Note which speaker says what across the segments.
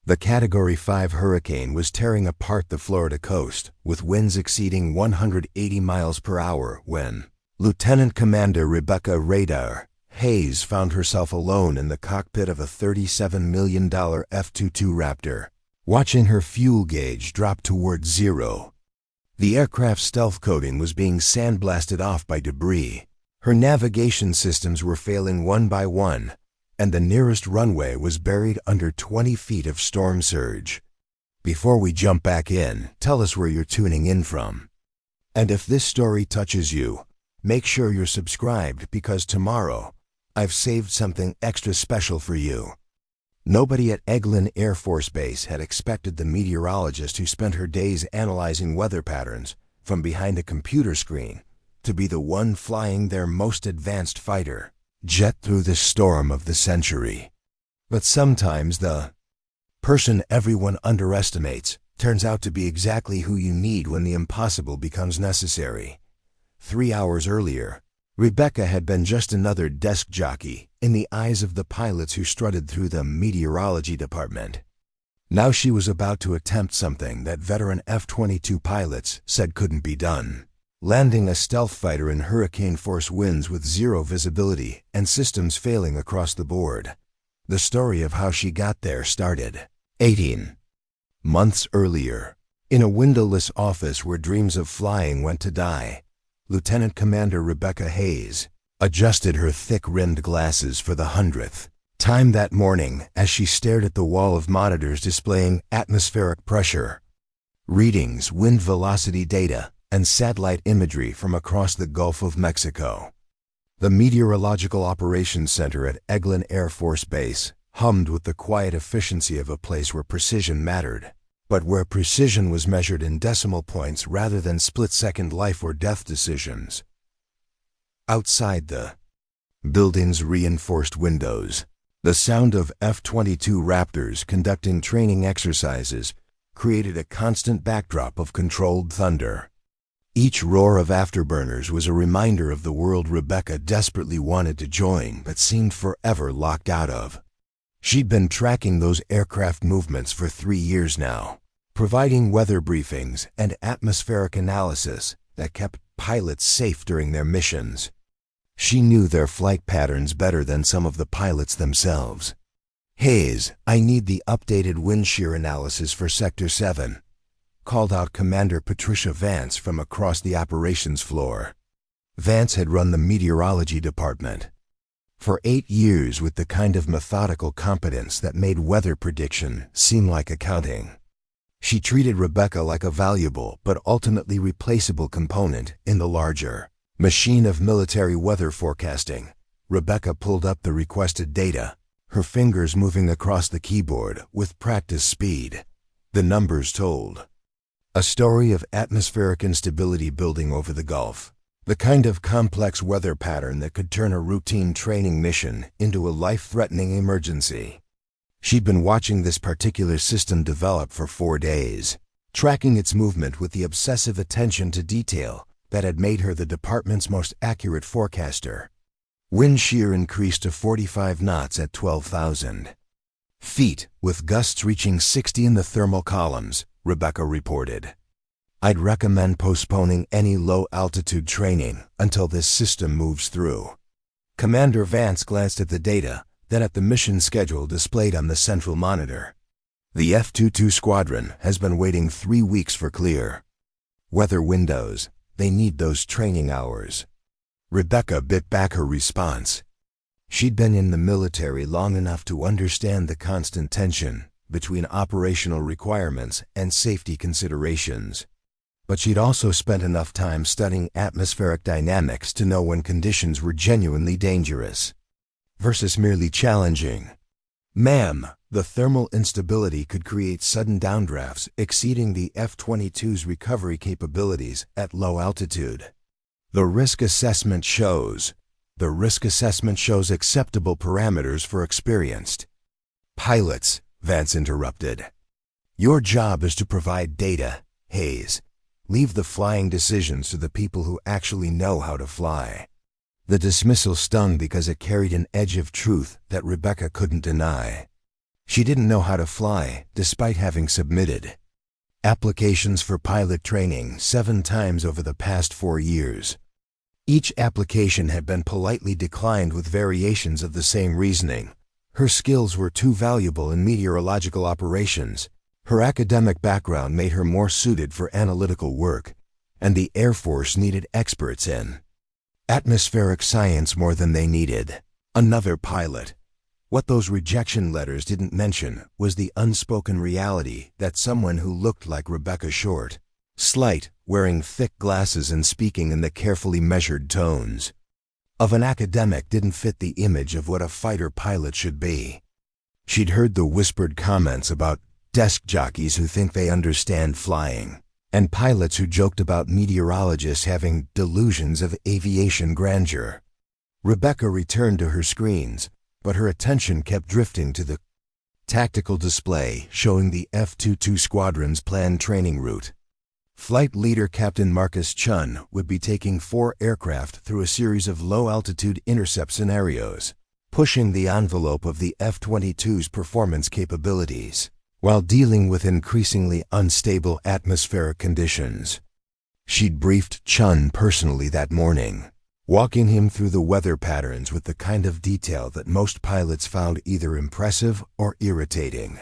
Speaker 1: The Category 5 hurricane was tearing apart the Florida coast, with winds exceeding 180 miles per hour when Lieutenant Commander Rebecca "Radar" Hayes found herself alone in the cockpit of a $37 million F-22 Raptor, watching her fuel gauge drop towards zero. The aircraft's stealth coating was being sandblasted off by debris. Her navigation systems were failing one by one, and the nearest runway was buried under 20 feet of storm surge. Before we jump back in, tell us where you're tuning in from. And if this story touches you, make sure you're subscribed because tomorrow, I've saved something extra special for you. Nobody at Eglin Air Force Base had expected the meteorologist who spent her days analyzing weather patterns from behind a computer screen to be the one flying their most advanced fighter jet through the storm of the century. But sometimes the person everyone underestimates turns out to be exactly who you need when the impossible becomes necessary. 3 hours earlier, Rebecca had been just another desk jockey in the eyes of the pilots who strutted through the meteorology department. Now she was about to attempt something that veteran F-22 pilots said couldn't be done: landing a stealth fighter in hurricane-force winds with zero visibility and systems failing across the board. The story of how she got there started 18 months earlier. In a windowless office where dreams of flying went to die, Lieutenant Commander Rebecca Hayes adjusted her thick-rimmed glasses for the 100th time that morning as she stared at the wall of monitors displaying atmospheric pressure readings, wind velocity data, and satellite imagery from across the Gulf of Mexico. The Meteorological Operations Center at Eglin Air Force Base hummed with the quiet efficiency of a place where precision mattered, but where precision was measured in decimal points rather than split-second life or death decisions. Outside the building's reinforced windows, the sound of F-22 Raptors conducting training exercises created a constant backdrop of controlled thunder. Each roar of afterburners was a reminder of the world Rebecca desperately wanted to join but seemed forever locked out of. She'd been tracking those aircraft movements for 3 years now, providing weather briefings and atmospheric analysis that kept pilots safe during their missions. She knew their flight patterns better than some of the pilots themselves. "Hayes, I need the updated wind shear analysis for Sector 7. Called out Commander Patricia Vance from across the operations floor. Vance had run the meteorology department for 8 years with the kind of methodical competence that made weather prediction seem like accounting. She treated Rebecca like a valuable but ultimately replaceable component in the larger machine of military weather forecasting. Rebecca pulled up the requested data, her fingers moving across the keyboard with practice speed. The numbers told a story of atmospheric instability building over the Gulf, the kind of complex weather pattern that could turn a routine training mission into a life-threatening emergency. She'd been watching this particular system develop for 4 days, tracking its movement with the obsessive attention to detail that had made her the department's most accurate forecaster. Wind shear increased to 45 knots at 12,000 feet, with gusts reaching 60 in the thermal columns, Rebecca reported. "I'd recommend postponing any low-altitude training until this system moves through." Commander Vance glanced at the data, then at the mission schedule displayed on the central monitor. "The F-22 squadron has been waiting 3 weeks for clear weather windows. They need those training hours." Rebecca bit back her response. She'd been in the military long enough to understand the constant tension between operational requirements and safety considerations. But she'd also spent enough time studying atmospheric dynamics to know when conditions were genuinely dangerous versus merely challenging. "Ma'am, the thermal instability could create sudden downdrafts exceeding the F-22's recovery capabilities at low altitude. The risk assessment shows acceptable parameters for experienced pilots," Vance interrupted. "Your job is to provide data, Hayes. Leave the flying decisions to the people who actually know how to fly." The dismissal stung because it carried an edge of truth that Rebecca couldn't deny. She didn't know how to fly, despite having submitted applications for pilot training 7 times over the past 4 years. Each application had been politely declined with variations of the same reasoning. Her skills were too valuable in meteorological operations. Her academic background made her more suited for analytical work, and the Air Force needed experts in atmospheric science more than they needed another pilot. What those rejection letters didn't mention was the unspoken reality that someone who looked like Rebecca Short, slight, wearing thick glasses and speaking in the carefully measured tones of an academic didn't fit the image of what a fighter pilot should be. She'd heard the whispered comments about desk jockeys who think they understand flying, and pilots who joked about meteorologists having delusions of aviation grandeur. Rebecca returned to her screens, but her attention kept drifting to the tactical display showing the F-22 squadron's planned training route. Flight leader Captain Marcus Chun would be taking 4 aircraft through a series of low-altitude intercept scenarios, pushing the envelope of the F-22's performance capabilities, while dealing with increasingly unstable atmospheric conditions. She'd briefed Chun personally that morning, walking him through the weather patterns with the kind of detail that most pilots found either impressive or irritating.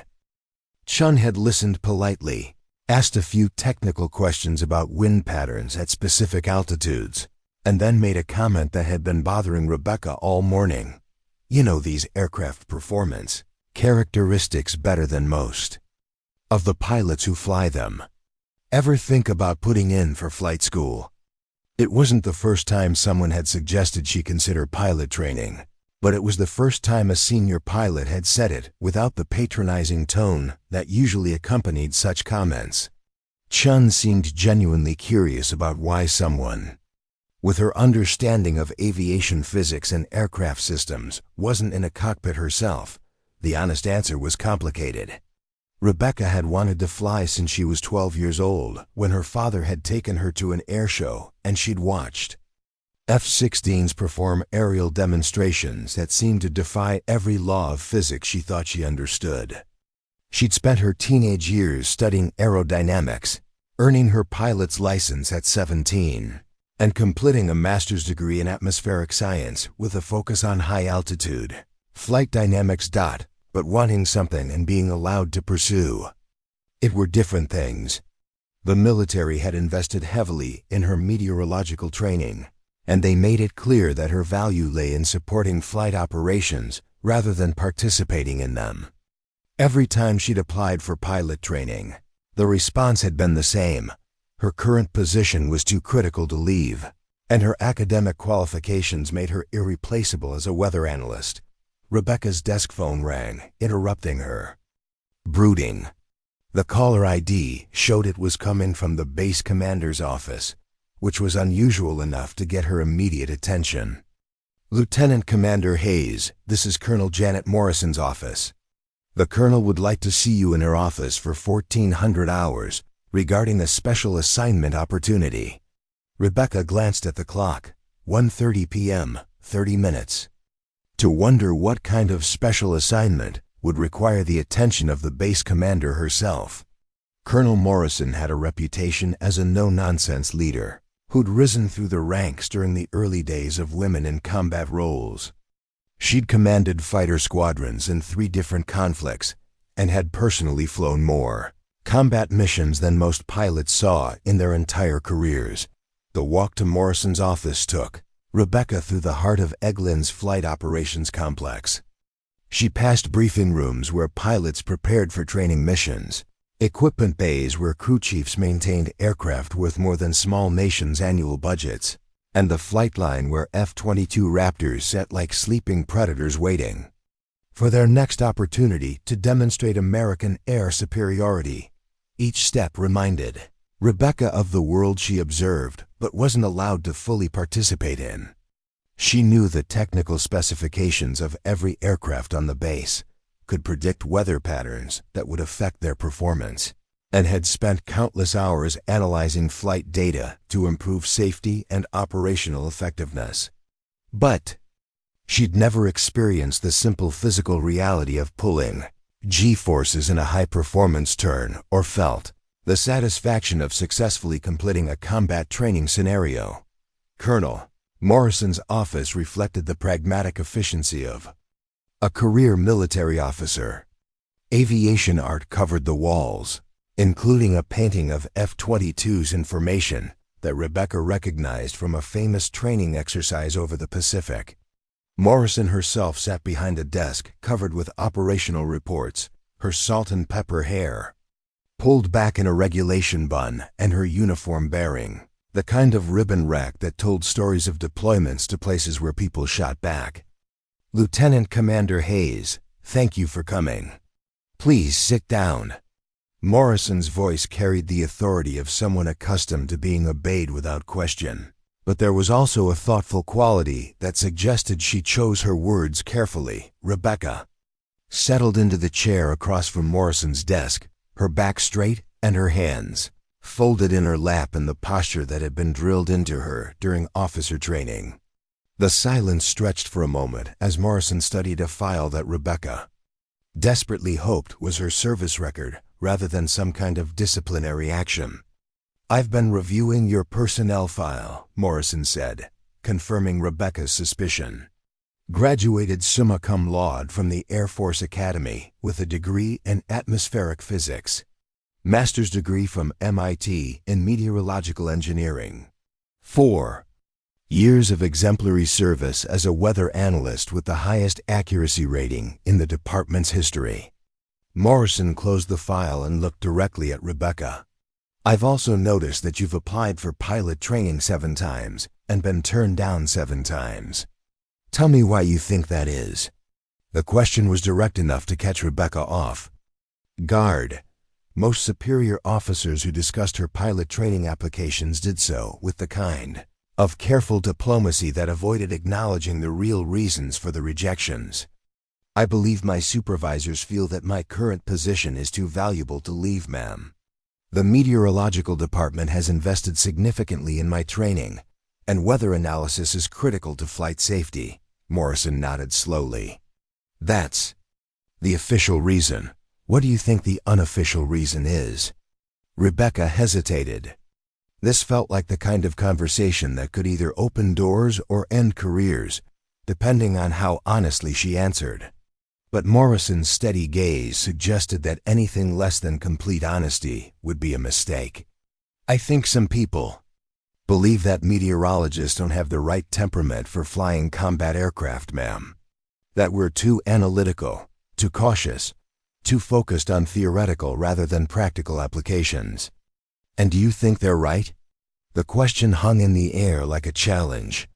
Speaker 1: Chun had listened politely, asked a few technical questions about wind patterns at specific altitudes, and then made a comment that had been bothering Rebecca all morning. "You know these aircraft performance characteristics better than most of the pilots who fly them. Ever think about putting in for flight school?" It wasn't the first time someone had suggested she consider pilot training, but it was the first time a senior pilot had said it without the patronizing tone that usually accompanied such comments. Chun seemed genuinely curious about why someone, with her understanding of aviation physics and aircraft systems, wasn't in a cockpit herself. The honest answer was complicated. Rebecca had wanted to fly since she was 12 years old, when her father had taken her to an air show and she'd watched F-16s perform aerial demonstrations that seemed to defy every law of physics she thought she understood. She'd spent her teenage years studying aerodynamics, earning her pilot's license at 17, and completing a master's degree in atmospheric science with a focus on high-altitude flight dynamics. But wanting something and being allowed to pursue it were different things. The military had invested heavily in her meteorological training, and they made it clear that her value lay in supporting flight operations rather than participating in them. Every time she'd applied for pilot training, the response had been the same. Her current position was too critical to leave, and her academic qualifications made her irreplaceable as a weather analyst. Rebecca's desk phone rang, interrupting her brooding. The caller ID showed it was coming from the base commander's office, which was unusual enough to get her immediate attention. "Lieutenant Commander Hayes, this is Colonel Janet Morrison's office. The colonel would like to see you in her office for 1400 hours regarding a special assignment opportunity." Rebecca glanced at the clock. 1:30 p.m., 30 minutes. To wonder what kind of special assignment would require the attention of the base commander herself. Colonel Morrison had a reputation as a no-nonsense leader who'd risen through the ranks during the early days of women in combat roles. She'd commanded fighter squadrons in 3 different conflicts and had personally flown more combat missions than most pilots saw in their entire careers. The walk to Morrison's office took Rebecca through the heart of Eglin's Flight Operations Complex. She passed briefing rooms where pilots prepared for training missions, equipment bays where crew chiefs maintained aircraft worth more than small nations' annual budgets, and the flight line where F-22 Raptors sat like sleeping predators waiting for their next opportunity to demonstrate American air superiority. Each step reminded Rebecca of the world she observed but wasn't allowed to fully participate in. She knew the technical specifications of every aircraft on the base, could predict weather patterns that would affect their performance, and had spent countless hours analyzing flight data to improve safety and operational effectiveness. But she'd never experienced the simple physical reality of pulling G-forces in a high-performance turn, or felt the satisfaction of successfully completing a combat training scenario. Colonel Morrison's office reflected the pragmatic efficiency of a career military officer. Aviation art covered the walls, including a painting of F-22's information that Rebecca recognized from a famous training exercise over the Pacific. Morrison herself sat behind a desk covered with operational reports, her salt and pepper hair pulled back in a regulation bun, and her uniform bearing the kind of ribbon rack that told stories of deployments to places where people shot back. "Lieutenant Commander Hayes, thank you for coming. Please sit down." Morrison's voice carried the authority of someone accustomed to being obeyed without question, but there was also a thoughtful quality that suggested she chose her words carefully. Rebecca settled into the chair across from Morrison's desk, her back straight and her hands folded in her lap in the posture that had been drilled into her during officer training. The silence stretched for a moment as Morrison studied a file that Rebecca desperately hoped was her service record rather than some kind of disciplinary action. "I've been reviewing your personnel file," Morrison said, confirming Rebecca's suspicion. Graduated summa cum laude from the Air Force Academy with a degree in atmospheric physics. Master's degree from MIT in meteorological engineering. 4 years of exemplary service as a weather analyst with the highest accuracy rating in the department's history. Morrison closed the file and looked directly at Rebecca. "I've also noticed that you've applied for pilot training 7 times and been turned down 7 times. Tell me why you think that is." The question was direct enough to catch Rebecca off guard. Most superior officers who discussed her pilot training applications did so with the kind of careful diplomacy that avoided acknowledging the real reasons for the rejections. "I believe my supervisors feel that my current position is too valuable to leave, ma'am. The meteorological department has invested significantly in my training, and weather analysis is critical to flight safety." Morrison nodded slowly. "That's the official reason. What do you think the unofficial reason is?" Rebecca hesitated. This felt like the kind of conversation that could either open doors or end careers, depending on how honestly she answered. But Morrison's steady gaze suggested that anything less than complete honesty would be a mistake. "I think some people believe that meteorologists don't have the right temperament for flying combat aircraft, ma'am. That we're too analytical, too cautious, too focused on theoretical rather than practical applications. And do you think they're right?" The question hung in the air like a challenge.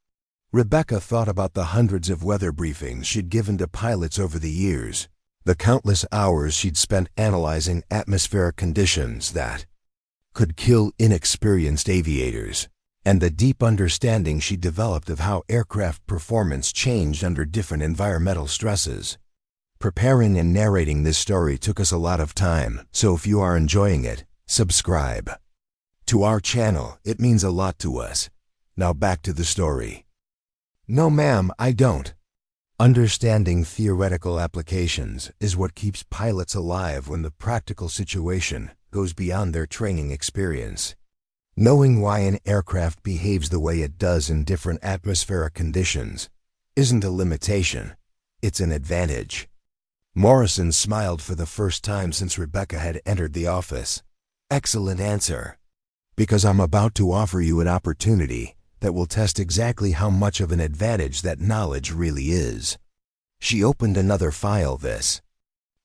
Speaker 1: Rebecca thought about the hundreds of weather briefings she'd given to pilots over the years, the countless hours she'd spent analyzing atmospheric conditions that could kill inexperienced aviators, and the deep understanding she developed of how aircraft performance changed under different environmental stresses. Preparing and narrating this story took us a lot of time, so if you are enjoying it, subscribe to our channel. It means a lot to us. Now back to the story. "No, ma'am, I don't. Understanding theoretical applications is what keeps pilots alive when the practical situation goes beyond their training experience. Knowing why an aircraft behaves the way it does in different atmospheric conditions isn't a limitation, it's an advantage." Morrison smiled for the first time since Rebecca had entered the office. "Excellent answer. Because I'm about to offer you an opportunity that will test exactly how much of an advantage that knowledge really is." She opened another file, this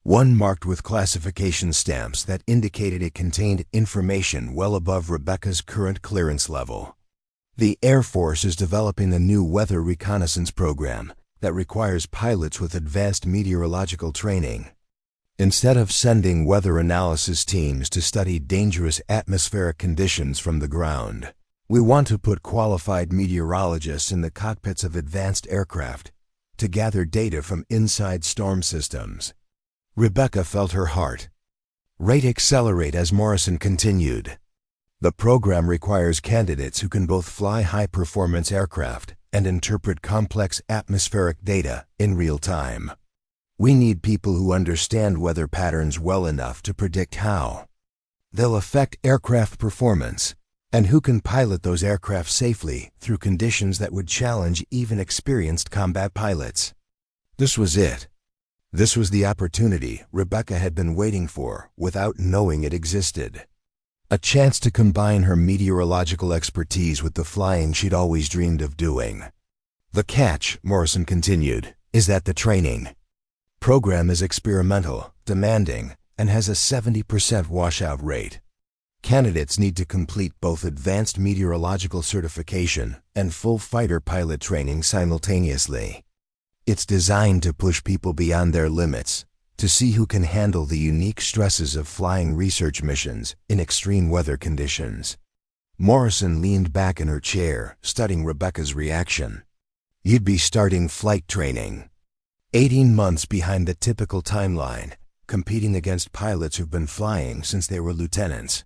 Speaker 1: one marked with classification stamps that indicated it contained information well above Rebecca's current clearance level. The Air Force is developing a new weather reconnaissance program that requires pilots with advanced meteorological training. Instead of sending weather analysis teams to study dangerous atmospheric conditions from the ground, we want to put qualified meteorologists in the cockpits of advanced aircraft to gather data from inside storm systems. Rebecca felt her heart rate accelerate as Morrison continued. "The program requires candidates who can both fly high-performance aircraft and interpret complex atmospheric data in real time. We need people who understand weather patterns well enough to predict how they'll affect aircraft performance, and who can pilot those aircraft safely through conditions that would challenge even experienced combat pilots. This was it. This was the opportunity Rebecca had been waiting for without knowing it existed. A chance to combine her meteorological expertise with the flying she'd always dreamed of doing. The catch, Morrison continued, is that the training program is experimental, demanding, and has a 70% washout rate. Candidates need to complete both advanced meteorological certification and full fighter pilot training simultaneously. It's designed to push people beyond their limits, to see who can handle the unique stresses of flying research missions in extreme weather conditions. Morrison leaned back in her chair, studying Rebecca's reaction. You'd be starting flight training 18 months behind the typical timeline, competing against pilots who've been flying since they were lieutenants.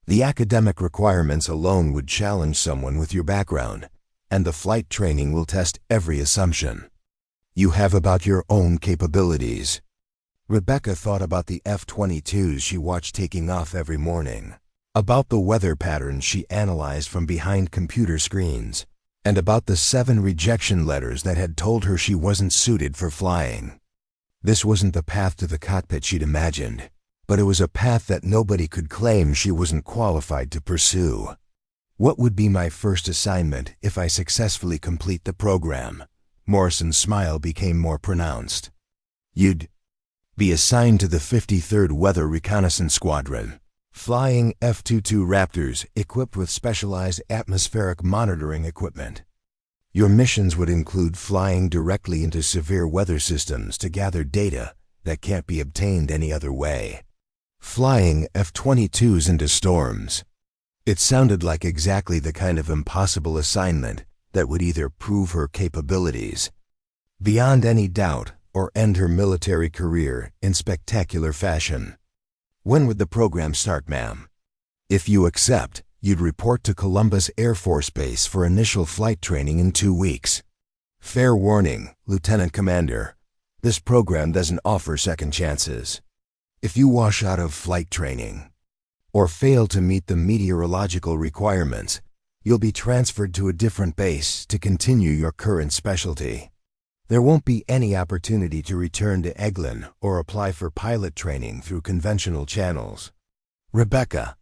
Speaker 1: The academic requirements alone would challenge someone with your background, and the flight training will test every assumption you have about your own capabilities. Rebecca thought about the F-22s she watched taking off every morning, about the weather patterns she analyzed from behind computer screens, and about the 7 rejection letters that had told her she wasn't suited for flying. This wasn't the path to the cockpit she'd imagined, but it was a path that nobody could claim she wasn't qualified to pursue. What would be my first assignment if I successfully complete the program? Morrison's smile became more pronounced. You'd be assigned to the 53rd Weather Reconnaissance Squadron, flying F-22 Raptors equipped with specialized atmospheric monitoring equipment. Your missions would include flying directly into severe weather systems to gather data that can't be obtained any other way. Flying F-22s into storms. It sounded like exactly the kind of impossible assignment that would either prove her capabilities beyond any doubt or end her military career in spectacular fashion. When would the program start, ma'am? If you accept, you'd report to Columbus Air Force Base for initial flight training in 2 weeks. Fair warning, Lieutenant Commander, this program doesn't offer second chances. If you wash out of flight training or fail to meet the meteorological requirements, you'll be transferred to a different base to continue your current specialty. There won't be any opportunity to return to Eglin or apply for pilot training through conventional channels. Rebecca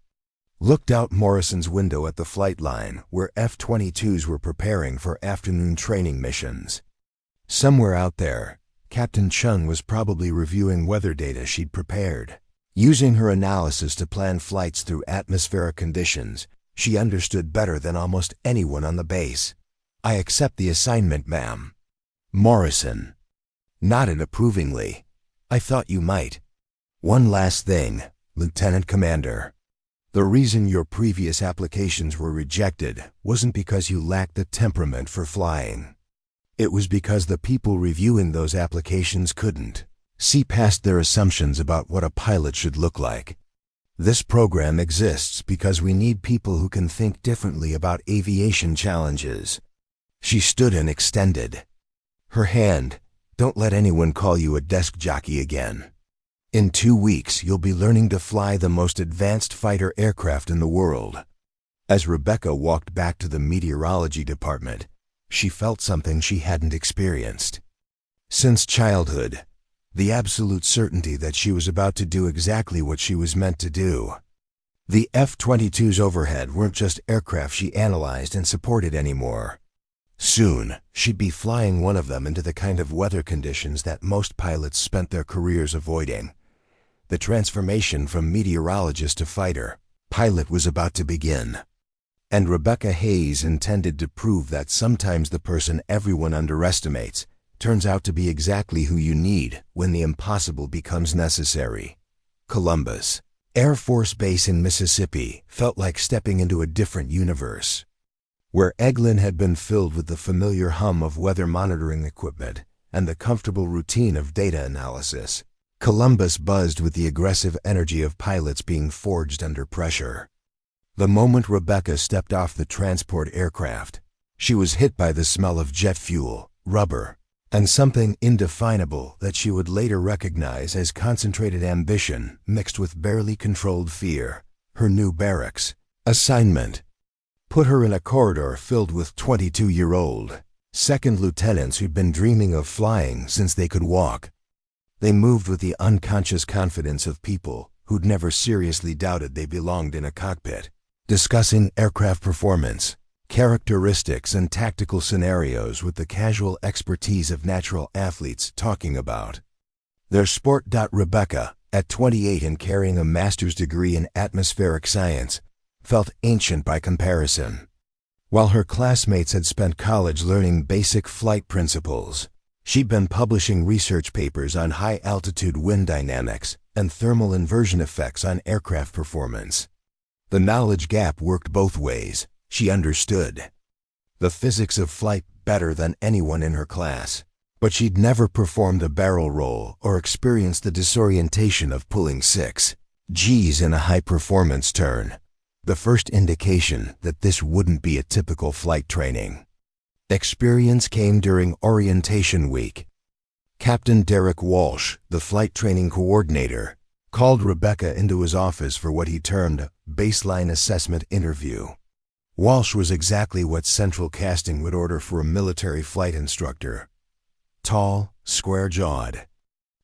Speaker 1: looked out Morrison's window at the flight line where F-22s were preparing for afternoon training missions. Somewhere out there, Captain Chung was probably reviewing weather data she'd prepared. Using her analysis to plan flights through atmospheric conditions, she understood better than almost anyone on the base. I accept the assignment, ma'am. Morrison nodded approvingly. I thought you might. One last thing, Lieutenant Commander. The reason your previous applications were rejected wasn't because you lacked the temperament for flying. It was because the people reviewing those applications couldn't see past their assumptions about what a pilot should look like. This program exists because we need people who can think differently about aviation challenges. She stood and extended her hand. Don't let anyone call you a desk jockey again. In 2 weeks, you'll be learning to fly the most advanced fighter aircraft in the world. As Rebecca walked back to the meteorology department, she felt something she hadn't experienced since childhood. The absolute certainty that she was about to do exactly what she was meant to do. The F-22s overhead weren't just aircraft she analyzed and supported anymore. Soon, she'd be flying one of them into the kind of weather conditions that most pilots spent their careers avoiding. The transformation from meteorologist to fighter pilot was about to begin. And Rebecca Hayes intended to prove that sometimes the person everyone underestimates turns out to be exactly who you need when the impossible becomes necessary. Columbus Air Force Base in Mississippi felt like stepping into a different universe. Where Eglin had been filled with the familiar hum of weather monitoring equipment and the comfortable routine of data analysis, Columbus buzzed with the aggressive energy of pilots being forged under pressure. The moment Rebecca stepped off the transport aircraft, she was hit by the smell of jet fuel, rubber, and something indefinable that she would later recognize as concentrated ambition mixed with barely controlled fear. Her new barracks assignment put her in a corridor filled with 22-year-old second lieutenants who'd been dreaming of flying since they could walk. They moved with the unconscious confidence of people who'd never seriously doubted they belonged in a cockpit, discussing aircraft performance, characteristics, and tactical scenarios with the casual expertise of natural athletes talking about their sport. Rebecca, at 28 and carrying a master's degree in atmospheric science, felt ancient by comparison. While her classmates had spent college learning basic flight principles, she'd been publishing research papers on high-altitude wind dynamics and thermal inversion effects on aircraft performance. The knowledge gap worked both ways. She understood the physics of flight better than anyone in her class, but she'd never performed a barrel roll or experienced the disorientation of pulling 6 Gs in a high-performance turn, the first indication that this wouldn't be a typical flight training. Experience came during orientation week. Captain Derek Walsh, the flight training coordinator, called Rebecca into his office for what he termed baseline assessment interview. Walsh was exactly what central casting would order for a military flight instructor. Tall, square-jawed,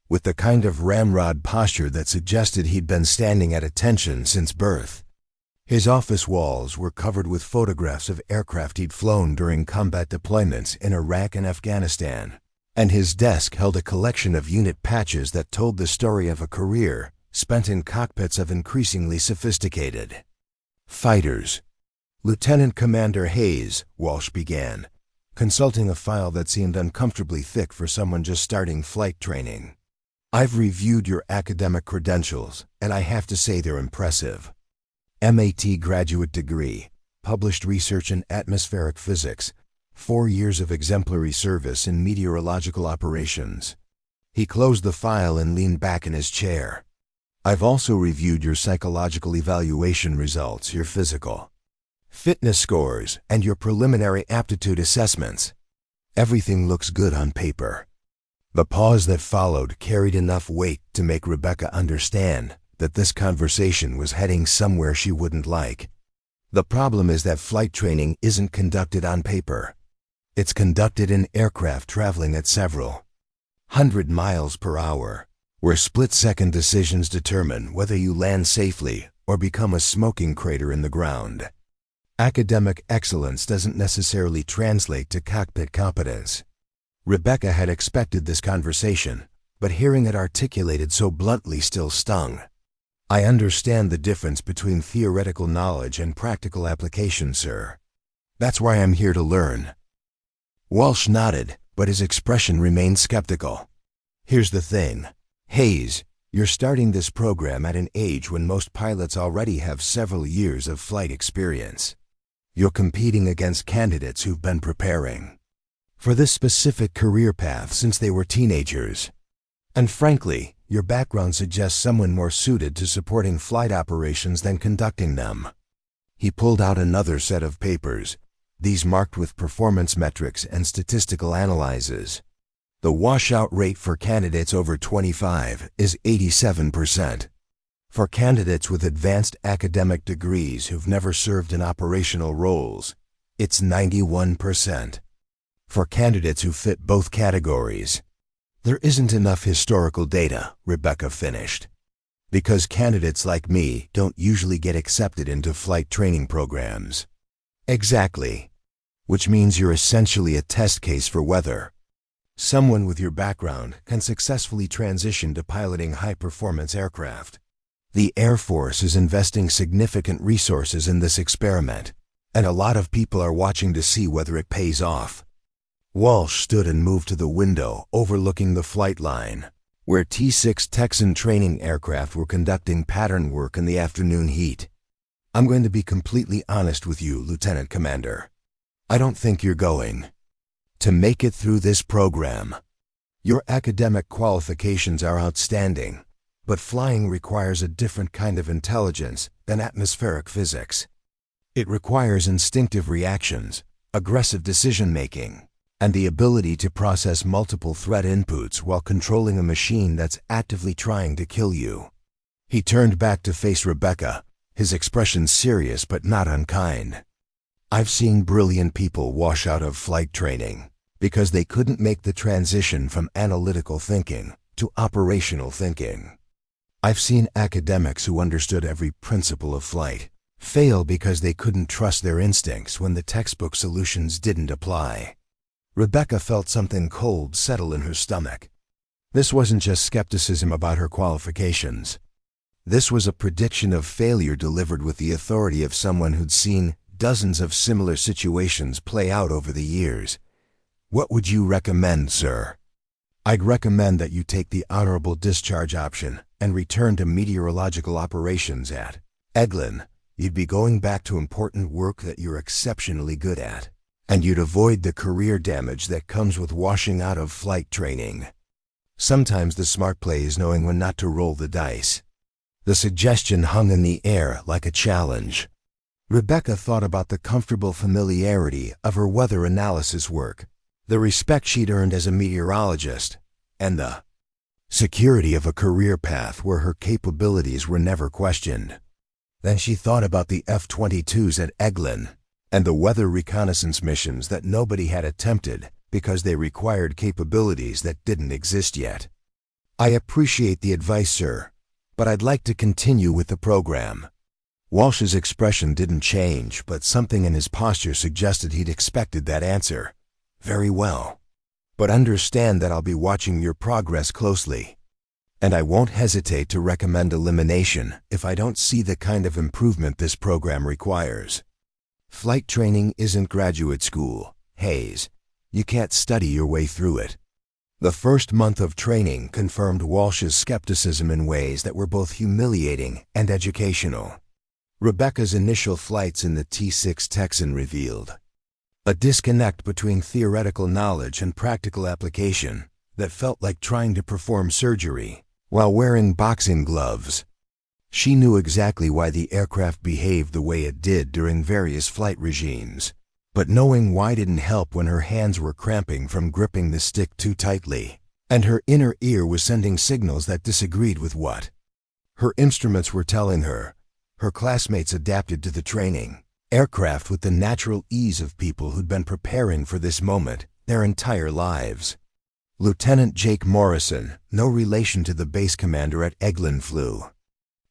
Speaker 1: with the kind of ramrod posture that suggested he'd been standing at attention since birth. His office walls were covered with photographs of aircraft he'd flown during combat deployments in Iraq and Afghanistan, and his desk held a collection of unit patches that told the story of a career spent in cockpits of increasingly sophisticated fighters. Lieutenant Commander Hayes, Walsh began, consulting a file that seemed uncomfortably thick for someone just starting flight training. I've reviewed your academic credentials, and I have to say they're impressive. MAT graduate degree, published research in atmospheric physics, 4 years of exemplary service in meteorological operations. He closed the file and leaned back in his chair. I've also reviewed your psychological evaluation results, your physical fitness scores, and your preliminary aptitude assessments. Everything looks good on paper. The pause that followed carried enough weight to make Rebecca understand that this conversation was heading somewhere she wouldn't like. The problem is that flight training isn't conducted on paper. It's conducted in aircraft traveling at several 100 miles per hour, where split-second decisions determine whether you land safely or become a smoking crater in the ground. Academic excellence doesn't necessarily translate to cockpit competence. Rebecca had expected this conversation, but hearing it articulated so bluntly still stung. I understand the difference between theoretical knowledge and practical application, sir. That's why I'm here to learn. Walsh nodded, but his expression remained skeptical. Here's the thing, Hayes, you're starting this program at an age when most pilots already have several years of flight experience. You're competing against candidates who've been preparing for this specific career path since they were teenagers. And frankly, your background suggests someone more suited to supporting flight operations than conducting them. He pulled out another set of papers, these marked with performance metrics and statistical analyses. The washout rate for candidates over 25 is 87%. For candidates with advanced academic degrees who've never served in operational roles, it's 91%. For candidates who fit both categories, there isn't enough historical data, Rebecca finished, because candidates like me don't usually get accepted into flight training programs. Exactly. Which means you're essentially a test case for whether someone with your background can successfully transition to piloting high-performance aircraft. The Air Force is investing significant resources in this experiment, and a lot of people are watching to see whether it pays off. Walsh stood and moved to the window overlooking the flight line, where T-6 Texan training aircraft were conducting pattern work in the afternoon heat. I'm going to be completely honest with you, Lieutenant Commander. I don't think you're going to make it through this program. Your academic qualifications are outstanding, but flying requires a different kind of intelligence than atmospheric physics. It requires instinctive reactions, aggressive decision-making, and the ability to process multiple threat inputs while controlling a machine that's actively trying to kill you. He turned back to face Rebecca, his expression serious but not unkind. I've seen brilliant people wash out of flight training because they couldn't make the transition from analytical thinking to operational thinking. I've seen academics who understood every principle of flight fail because they couldn't trust their instincts when the textbook solutions didn't apply. Rebecca felt something cold settle in her stomach. This wasn't just skepticism about her qualifications. This was a prediction of failure delivered with the authority of someone who'd seen dozens of similar situations play out over the years. What would you recommend, sir? I'd recommend that you take the honorable discharge option and return to meteorological operations at Eglin. You'd be going back to important work that you're exceptionally good at, and you'd avoid the career damage that comes with washing out of flight training. Sometimes the smart play is knowing when not to roll the dice. The suggestion hung in the air like a challenge. Rebecca thought about the comfortable familiarity of her weather analysis work, the respect she'd earned as a meteorologist, and the security of a career path where her capabilities were never questioned. Then she thought about the F-22s at Eglin and the weather reconnaissance missions that nobody had attempted because they required capabilities that didn't exist yet. I appreciate the advice, sir, but I'd like to continue with the program. Walsh's expression didn't change, but something in his posture suggested he'd expected that answer. Very well. But understand that I'll be watching your progress closely. And I won't hesitate to recommend elimination if I don't see the kind of improvement this program requires. Flight training isn't graduate school, Hayes. You can't study your way through it. The first month of training confirmed Walsh's skepticism in ways that were both humiliating and educational. Rebecca's initial flights in the T-6 Texan revealed a disconnect between theoretical knowledge and practical application that felt like trying to perform surgery while wearing boxing gloves. She knew exactly why the aircraft behaved the way it did during various flight regimes, but knowing why didn't help when her hands were cramping from gripping the stick too tightly, and her inner ear was sending signals that disagreed with what her instruments were telling her. Her classmates adapted to the training aircraft with the natural ease of people who'd been preparing for this moment their entire lives. Lieutenant Jake Morrison, no relation to the base commander at Eglin, flew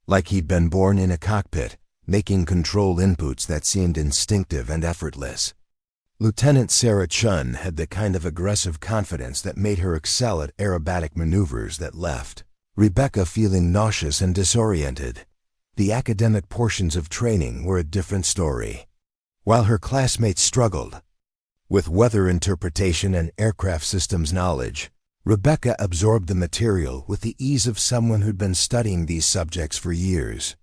Speaker 1: like he'd been born in a cockpit, making control inputs that seemed instinctive and effortless. Lieutenant Sarah Chun had the kind of aggressive confidence that made her excel at aerobatic maneuvers that left Rebecca feeling nauseous and disoriented. The academic portions of training were a different story. While her classmates struggled with weather interpretation and aircraft systems knowledge, Rebecca absorbed the material with the ease of someone who'd been studying these subjects for years.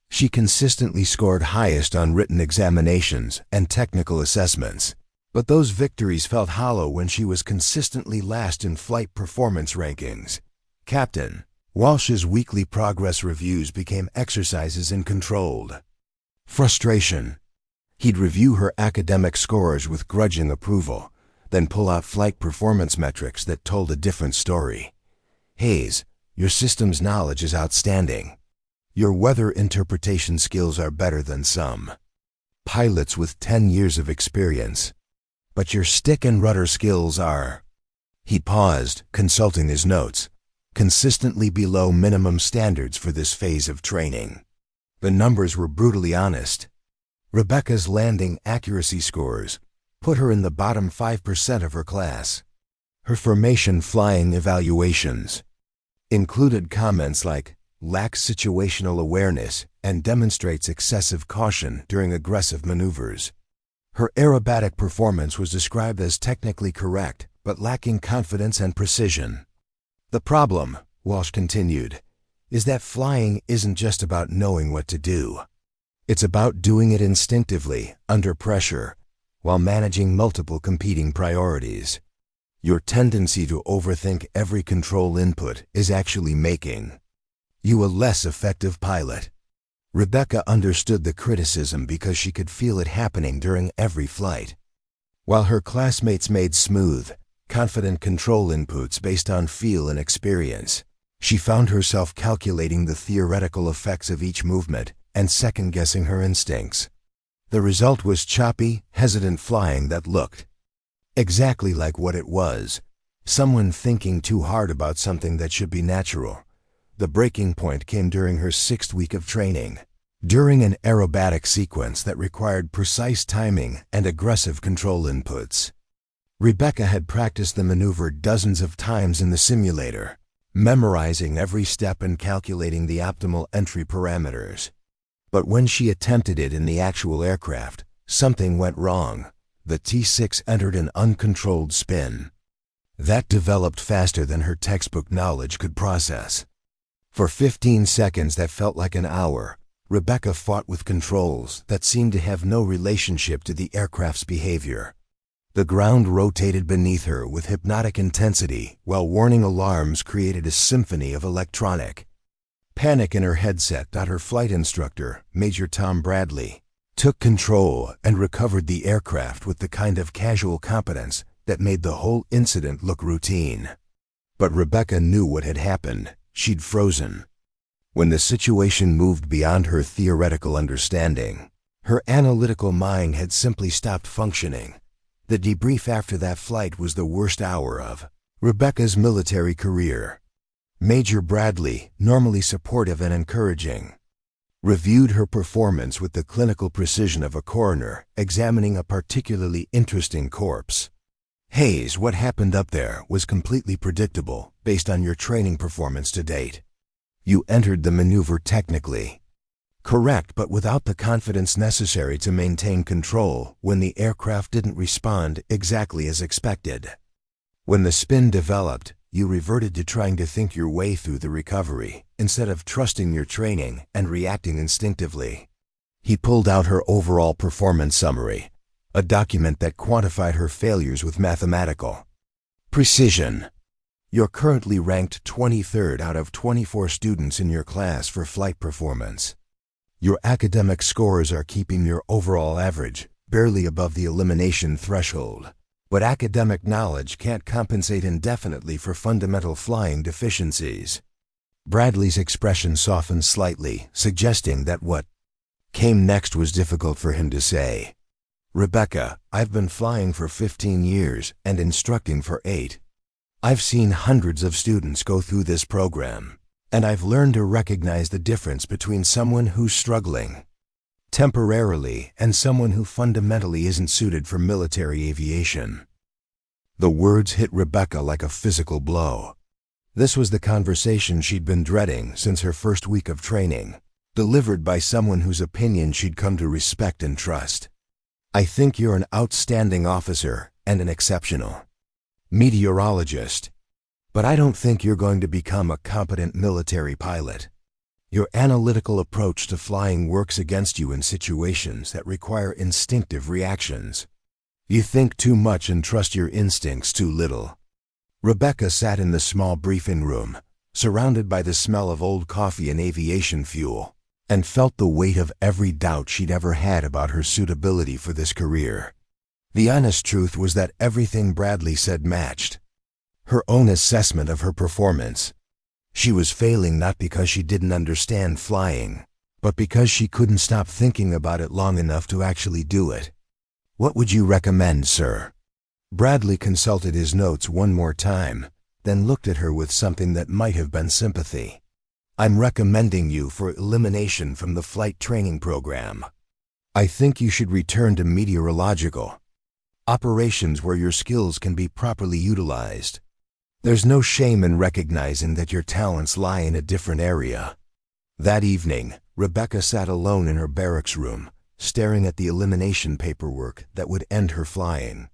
Speaker 1: She consistently scored highest on written examinations and technical assessments, but those victories felt hollow when she was consistently last in flight performance rankings. Captain Walsh's weekly progress reviews became exercises in controlled frustration. He'd review her academic scores with grudging approval, then pull out flight performance metrics that told a different story. Hayes, your systems knowledge is outstanding. Your weather interpretation skills are better than some pilots with 10 years of experience. But your stick and rudder skills are— He paused, consulting his notes, consistently below minimum standards for this phase of training. The numbers were brutally honest. Rebecca's landing accuracy scores put her in the bottom 5% of her class. Her formation flying evaluations included comments like lacks situational awareness and demonstrates excessive caution during aggressive maneuvers. Her aerobatic performance was described as technically correct, but lacking confidence and precision. The problem, Walsh continued, is that flying isn't just about knowing what to do. It's about doing it instinctively, under pressure, while managing multiple competing priorities. Your tendency to overthink every control input is actually making you a less effective pilot. Rebecca understood the criticism because she could feel it happening during every flight. While her classmates made smooth, confident control inputs based on feel and experience, she found herself calculating the theoretical effects of each movement and second-guessing her instincts. The result was choppy, hesitant flying that looked exactly like what it was: someone thinking too hard about something that should be natural. The breaking point came during her 6th week of training, during an aerobatic sequence that required precise timing and aggressive control inputs. Rebecca had practiced the maneuver dozens of times in the simulator, memorizing every step and calculating the optimal entry parameters. But when she attempted it in the actual aircraft, something went wrong. The T-6 entered an uncontrolled spin that developed faster than her textbook knowledge could process. For 15 seconds that felt like an hour, Rebecca fought with controls that seemed to have no relationship to the aircraft's behavior. The ground rotated beneath her with hypnotic intensity, while warning alarms created a symphony of electronic panic in her headset. Her flight instructor, Major Tom Bradley, took control and recovered the aircraft with the kind of casual competence that made the whole incident look routine. But Rebecca knew what had happened. She'd frozen. When the situation moved beyond her theoretical understanding, her analytical mind had simply stopped functioning. The debrief after that flight was the worst hour of Rebecca's military career. Major Bradley, normally supportive and encouraging, reviewed her performance with the clinical precision of a coroner examining a particularly interesting corpse. "Hayes, what happened up there was completely predictable based on your training performance to date. You entered the maneuver technically correct, but without the confidence necessary to maintain control when the aircraft didn't respond exactly as expected. When the spin developed, you reverted to trying to think your way through the recovery, instead of trusting your training and reacting instinctively." He pulled out her overall performance summary, a document that quantified her failures with mathematical precision. "You're currently ranked 23rd out of 24 students in your class for flight performance. Your academic scores are keeping your overall average barely above the elimination threshold. But academic knowledge can't compensate indefinitely for fundamental flying deficiencies." Bradley's expression softened slightly, suggesting that what came next was difficult for him to say. "Rebecca, I've been flying for 15 years and instructing for 8. I've seen hundreds of students go through this program, and I've learned to recognize the difference between someone who's struggling temporarily and someone who fundamentally isn't suited for military aviation." The words hit Rebecca like a physical blow. This was the conversation she'd been dreading since her first week of training, delivered by someone whose opinion she'd come to respect and trust. "I think you're an outstanding officer and an exceptional meteorologist, but I don't think you're going to become a competent military pilot. Your analytical approach to flying works against you in situations that require instinctive reactions. You think too much and trust your instincts too little." Rebecca sat in the small briefing room, surrounded by the smell of old coffee and aviation fuel, and felt the weight of every doubt she'd ever had about her suitability for this career. The honest truth was that everything Bradley said matched her own assessment of her performance. She was failing not because she didn't understand flying, but because she couldn't stop thinking about it long enough to actually do it. "What would you recommend, sir?" Bradley consulted his notes one more time, then looked at her with something that might have been sympathy. "I'm recommending you for elimination from the flight training program. I think you should return to meteorological operations where your skills can be properly utilized. There's no shame in recognizing that your talents lie in a different area." That evening, Rebecca sat alone in her barracks room, staring at the elimination paperwork that would end her flying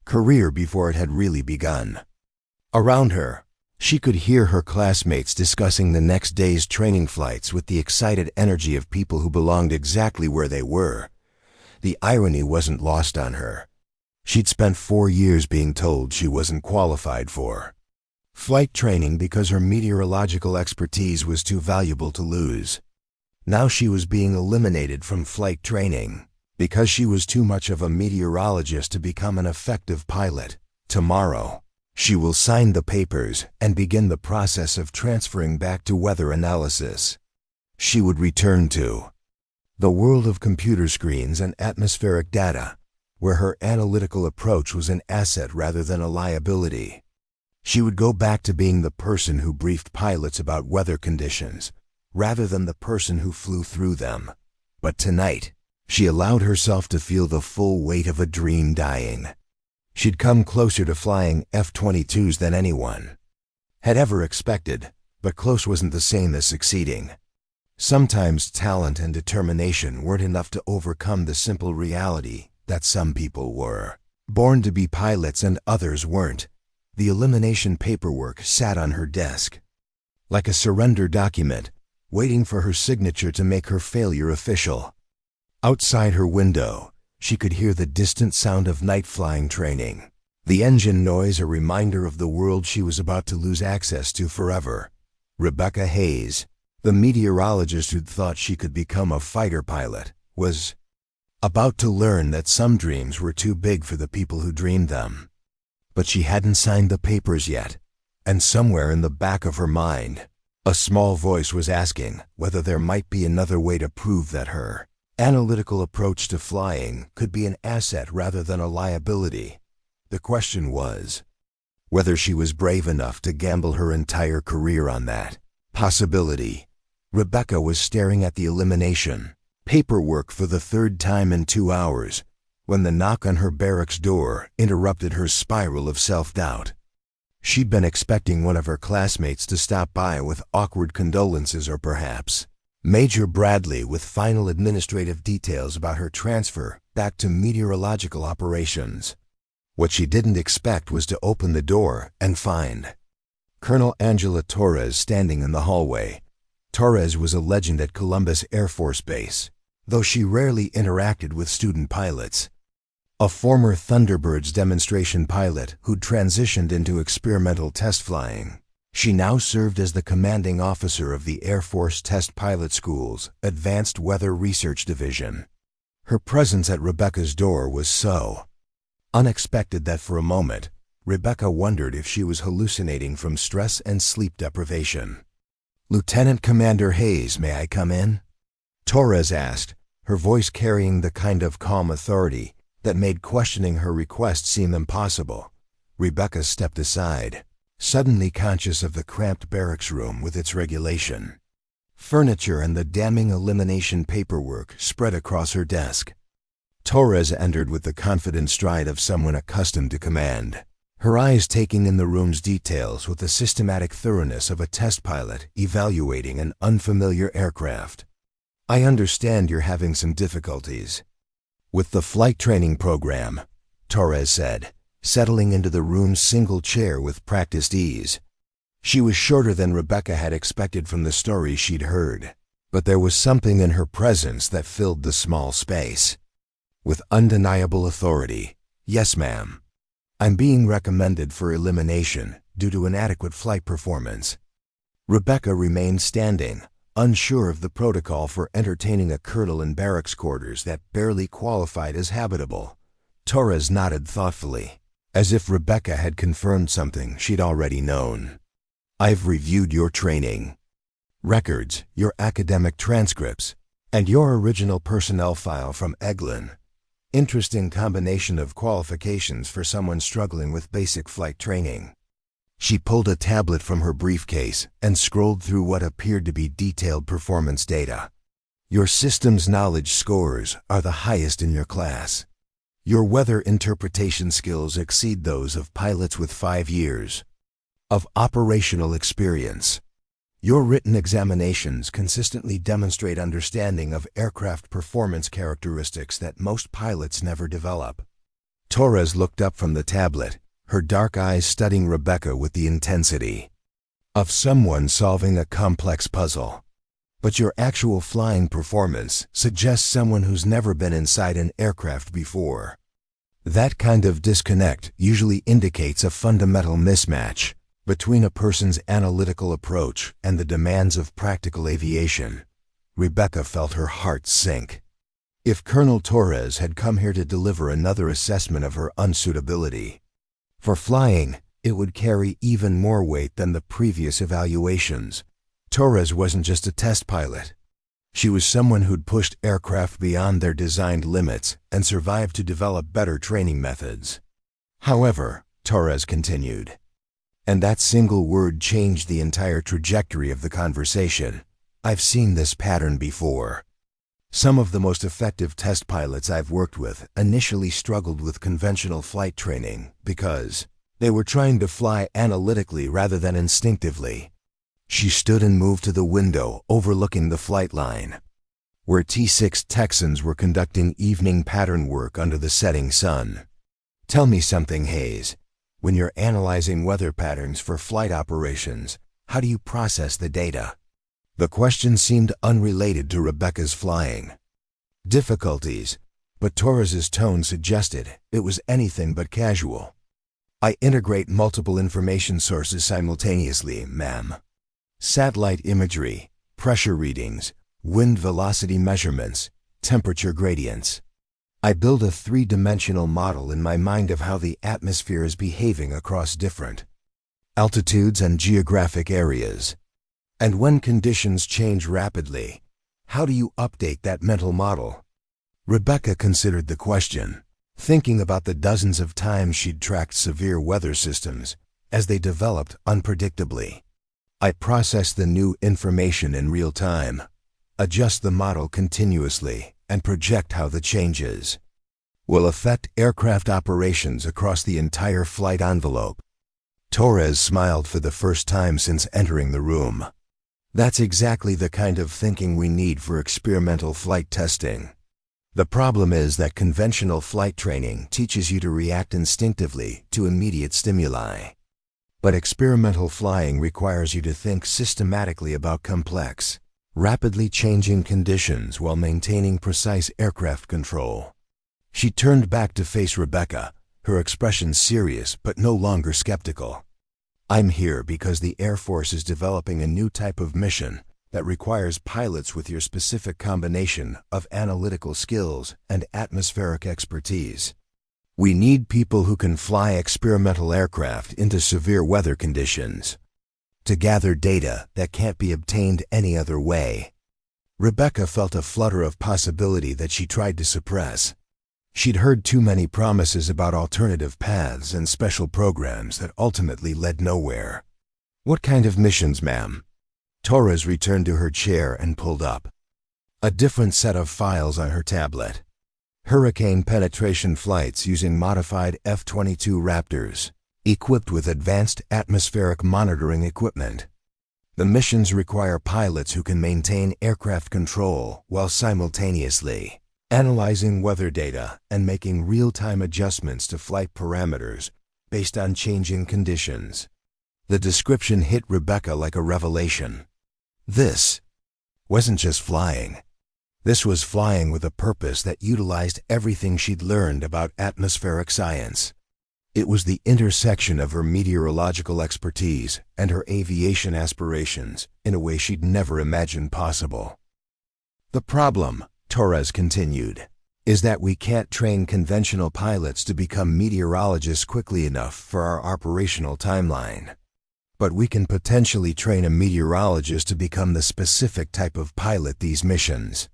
Speaker 1: career before it had really begun. Around her, she could hear her classmates discussing the next day's training flights with the excited energy of people who belonged exactly where they were. The irony wasn't lost on her. She'd spent 4 years being told she wasn't qualified for flight training because her meteorological expertise was too valuable to lose. Now she was being eliminated from flight training, because she was too much of a meteorologist to become an effective pilot. Tomorrow, she will sign the papers and begin the process of transferring back to weather analysis. She would return to the world of computer screens and atmospheric data, where her analytical approach was an asset rather than a liability. She would go back to being the person who briefed pilots about weather conditions, rather than the person who flew through them. But tonight, she allowed herself to feel the full weight of a dream dying. She'd come closer to flying F-22s than anyone had ever expected, but close wasn't the same as succeeding. Sometimes talent and determination weren't enough to overcome the simple reality that some people were born to be pilots and others weren't. The elimination paperwork sat on her desk, like a surrender document, waiting for her signature to make her failure official. Outside her window, she could hear the distant sound of night flying training, the engine noise a reminder of the world she was about to lose access to forever. Rebecca Hayes, the meteorologist who'd thought she could become a fighter pilot, was about to learn that some dreams were too big for the people who dreamed them. But she hadn't signed the papers yet, and somewhere in the back of her mind, a small voice was asking whether there might be another way to prove that her analytical approach to flying could be an asset rather than a liability. The question was whether she was brave enough to gamble her entire career on that possibility. Rebecca was staring at the elimination paperwork for the third time in 2 hours when the knock on her barracks door interrupted her spiral of self-doubt. She'd been expecting one of her classmates to stop by with awkward condolences, or perhaps Major Bradley with final administrative details about her transfer back to meteorological operations. What she didn't expect was to open the door and find Colonel Angela Torres standing in the hallway. Torres was a legend at Columbus Air Force Base, though she rarely interacted with student pilots. A former Thunderbirds demonstration pilot who'd transitioned into experimental test flying, she now served as the commanding officer of the Air Force Test Pilot School's Advanced Weather Research Division. Her presence at Rebecca's door was so unexpected that for a moment, Rebecca wondered if she was hallucinating from stress and sleep deprivation. "Lieutenant Commander Hayes, may I come in?" Torres asked, her voice carrying the kind of calm authority that made questioning her request seem impossible. Rebecca stepped aside, suddenly conscious of the cramped barracks room with its regulation furniture and the damning elimination paperwork spread across her desk. Torres entered with the confident stride of someone accustomed to command, her eyes taking in the room's details with the systematic thoroughness of a test pilot evaluating an unfamiliar aircraft. "I understand you're having some difficulties with the flight training program," Torres said, settling into the room's single chair with practiced ease. She was shorter than Rebecca had expected from the stories she'd heard, but there was something in her presence that filled the small space. With undeniable authority, "Yes, ma'am. I'm being recommended for elimination due to inadequate flight performance." Rebecca remained standing, unsure of the protocol for entertaining a colonel in barracks quarters that barely qualified as habitable. Torres nodded thoughtfully, as if Rebecca had confirmed something she'd already known. "I've reviewed your training records, your academic transcripts, and your original personnel file from Eglin. Interesting combination of qualifications for someone struggling with basic flight training." She pulled a tablet from her briefcase and scrolled through what appeared to be detailed performance data. "Your systems knowledge scores are the highest in your class. Your weather interpretation skills exceed those of pilots with 5 years of operational experience. Your written examinations consistently demonstrate understanding of aircraft performance characteristics that most pilots never develop." Torres looked up from the tablet, her dark eyes studying Rebecca with the intensity of someone solving a complex puzzle. "But your actual flying performance suggests someone who's never been inside an aircraft before. That kind of disconnect usually indicates a fundamental mismatch between a person's analytical approach and the demands of practical aviation." Rebecca felt her heart sink. If Colonel Torres had come here to deliver another assessment of her unsuitability for flying, it would carry even more weight than the previous evaluations. Torres wasn't just a test pilot. She was someone who'd pushed aircraft beyond their designed limits and survived to develop better training methods. However, Torres continued, and that single word changed the entire trajectory of the conversation. I've seen this pattern before. Some of the most effective test pilots I've worked with initially struggled with conventional flight training because they were trying to fly analytically rather than instinctively. She stood and moved to the window overlooking the flight line, where T-6 Texans were conducting evening pattern work under the setting sun. Tell me something, Hayes. When you're analyzing weather patterns for flight operations, how do you process the data? The question seemed unrelated to Rebecca's flying difficulties, but Torres's tone suggested it was anything but casual. I integrate multiple information sources simultaneously, ma'am. Satellite imagery, pressure readings, wind velocity measurements, temperature gradients. I build a three-dimensional model in my mind of how the atmosphere is behaving across different altitudes and geographic areas. And when conditions change rapidly, how do you update that mental model? Rebecca considered the question, thinking about the dozens of times she'd tracked severe weather systems as they developed unpredictably. I process the new information in real time, adjust the model continuously, and project how the changes will affect aircraft operations across the entire flight envelope. Torres smiled for the first time since entering the room. That's exactly the kind of thinking we need for experimental flight testing. The problem is that conventional flight training teaches you to react instinctively to immediate stimuli. But experimental flying requires you to think systematically about complex, rapidly changing conditions while maintaining precise aircraft control. She turned back to face Rebecca, her expression serious but no longer skeptical. I'm here because the Air Force is developing a new type of mission that requires pilots with your specific combination of analytical skills and atmospheric expertise. We need people who can fly experimental aircraft into severe weather conditions to gather data that can't be obtained any other way. Rebecca felt a flutter of possibility that she tried to suppress. She'd heard too many promises about alternative paths and special programs that ultimately led nowhere. What kind of missions, ma'am? Torres returned to her chair and pulled up a different set of files on her tablet. Hurricane penetration flights using modified F-22 Raptors, equipped with advanced atmospheric monitoring equipment. The missions require pilots who can maintain aircraft control while simultaneously analyzing weather data and making real-time adjustments to flight parameters based on changing conditions. The description hit Rebecca like a revelation. This wasn't just flying. This was flying with a purpose that utilized everything she'd learned about atmospheric science. It was the intersection of her meteorological expertise and her aviation aspirations in a way she'd never imagined possible. The problem, Torres continued, is that we can't train conventional pilots to become meteorologists quickly enough for our operational timeline. But we can potentially train a meteorologist to become the specific type of pilot these missions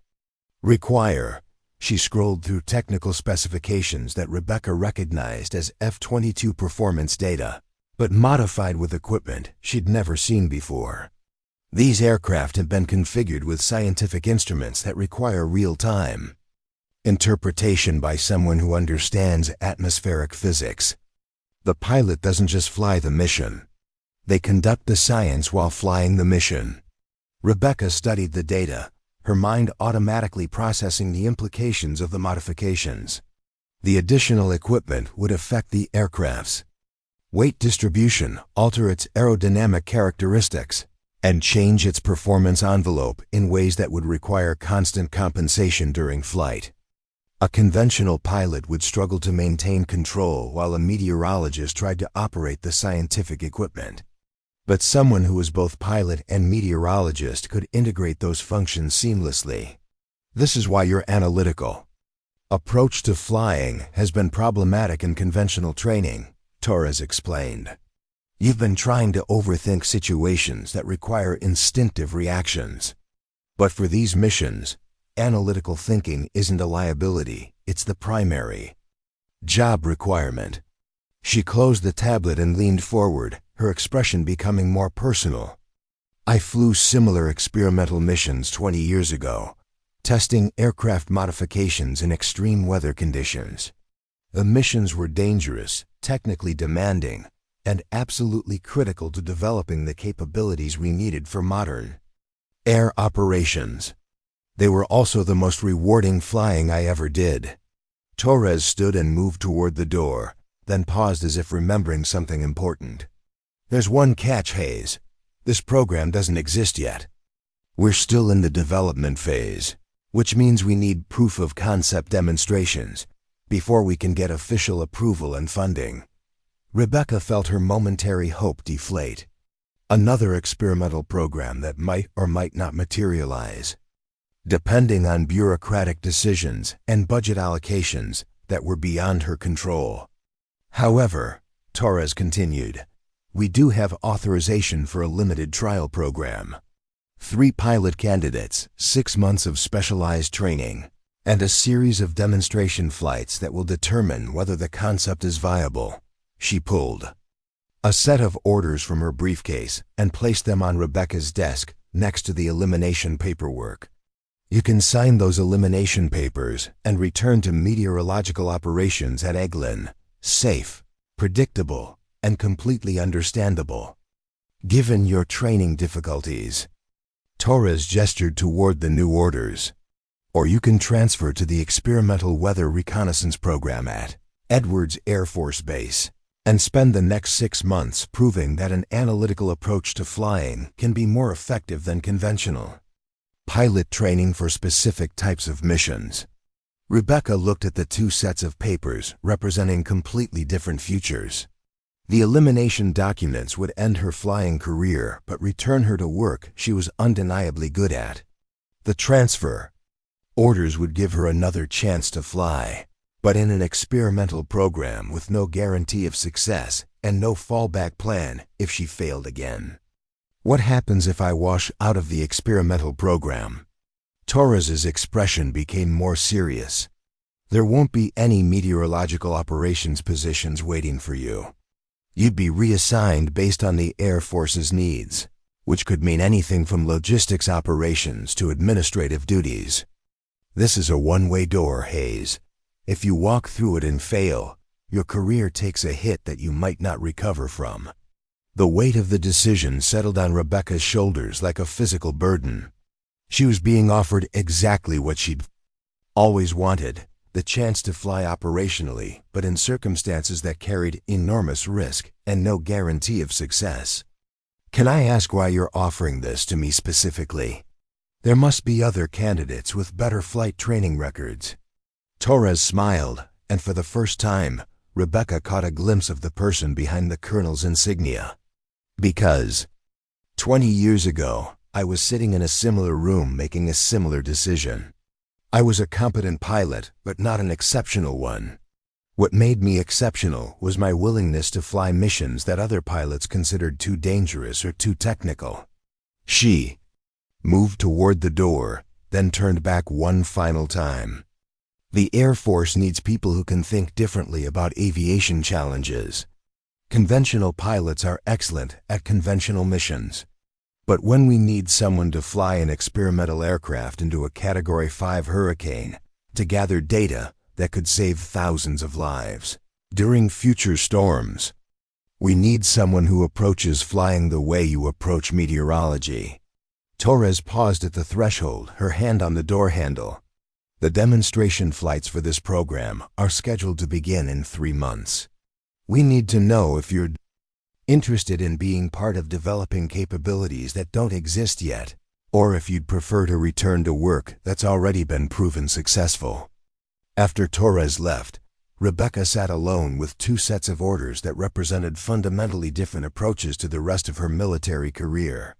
Speaker 1: require. She scrolled through technical specifications that Rebecca recognized as F-22 performance data, but modified with equipment she'd never seen before. These aircraft have been configured with scientific instruments that require real-time interpretation by someone who understands atmospheric physics. The pilot doesn't just fly the mission. They conduct the science while flying the mission. Rebecca studied the data, her mind automatically processing the implications of the modifications. The additional equipment would affect the aircraft's weight distribution, alter its aerodynamic characteristics, and change its performance envelope in ways that would require constant compensation during flight. A conventional pilot would struggle to maintain control while a meteorologist tried to operate the scientific equipment. But someone who was both pilot and meteorologist could integrate those functions seamlessly. This is why your analytical approach to flying has been problematic in conventional training, Torres explained. You've been trying to overthink situations that require instinctive reactions. But for these missions, analytical thinking isn't a liability, it's the primary job requirement. She closed the tablet and leaned forward, her expression becoming more personal. I flew similar experimental missions 20 years ago, testing aircraft modifications in extreme weather conditions. The missions were dangerous, technically demanding, and absolutely critical to developing the capabilities we needed for modern air operations. They were also the most rewarding flying I ever did. Torres stood and moved toward the door, then paused as if remembering something important. There's one catch, Hayes. This program doesn't exist yet. We're still in the development phase, which means we need proof of concept demonstrations before we can get official approval and funding. Rebecca felt her momentary hope deflate. Another experimental program that might or might not materialize, depending on bureaucratic decisions and budget allocations that were beyond her control. However, Torres continued, we do have authorization for a limited trial program. 3 pilot candidates, 6 months of specialized training, and a series of demonstration flights that will determine whether the concept is viable. She pulled a set of orders from her briefcase and placed them on Rebecca's desk next to the elimination paperwork. You can sign those elimination papers and return to meteorological operations at Eglin. Safe, predictable, and completely understandable. Given your training difficulties. Torres gestured toward the new orders. Or you can transfer to the experimental weather reconnaissance program at Edwards Air Force Base and spend the next 6 months proving that an analytical approach to flying can be more effective than conventional pilot training for specific types of missions. Rebecca looked at the 2 sets of papers representing completely different futures. The elimination documents would end her flying career but return her to work she was undeniably good at. The transfer orders would give her another chance to fly, but in an experimental program with no guarantee of success and no fallback plan if she failed again. What happens if I wash out of the experimental program? Torres's expression became more serious. There won't be any meteorological operations positions waiting for you. You'd be reassigned based on the Air Force's needs, which could mean anything from logistics operations to administrative duties. This is a one-way door, Hayes. If you walk through it and fail, your career takes a hit that you might not recover from. The weight of the decision settled on Rebecca's shoulders like a physical burden. She was being offered exactly what she'd always wanted, the chance to fly operationally, but in circumstances that carried enormous risk and no guarantee of success. Can I ask why you're offering this to me specifically? There must be other candidates with better flight training records. Torres smiled, and for the first time, Rebecca caught a glimpse of the person behind the colonel's insignia. Because 20 years ago, I was sitting in a similar room making a similar decision. I was a competent pilot, but not an exceptional one. What made me exceptional was my willingness to fly missions that other pilots considered too dangerous or too technical. She moved toward the door, then turned back one final time. The Air Force needs people who can think differently about aviation challenges. Conventional pilots are excellent at conventional missions. But when we need someone to fly an experimental aircraft into a Category 5 hurricane to gather data that could save thousands of lives during future storms, we need someone who approaches flying the way you approach meteorology. Torres paused at the threshold, her hand on the door handle. The demonstration flights for this program are scheduled to begin in 3 months. We need to know if you're interested in being part of developing capabilities that don't exist yet, or if you'd prefer to return to work that's already been proven successful. After Torres left, Rebecca sat alone with 2 sets of orders that represented fundamentally different approaches to the rest of her military career.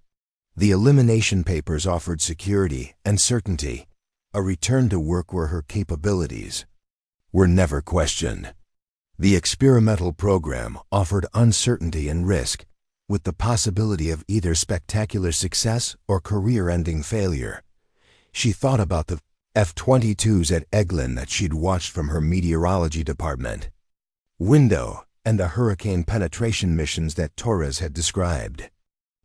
Speaker 1: The elimination papers offered security and certainty, a return to work where her capabilities were never questioned. The experimental program offered uncertainty and risk, with the possibility of either spectacular success or career-ending failure. She thought about the F-22s at Eglin that she'd watched from her meteorology department window and the hurricane penetration missions that Torres had described.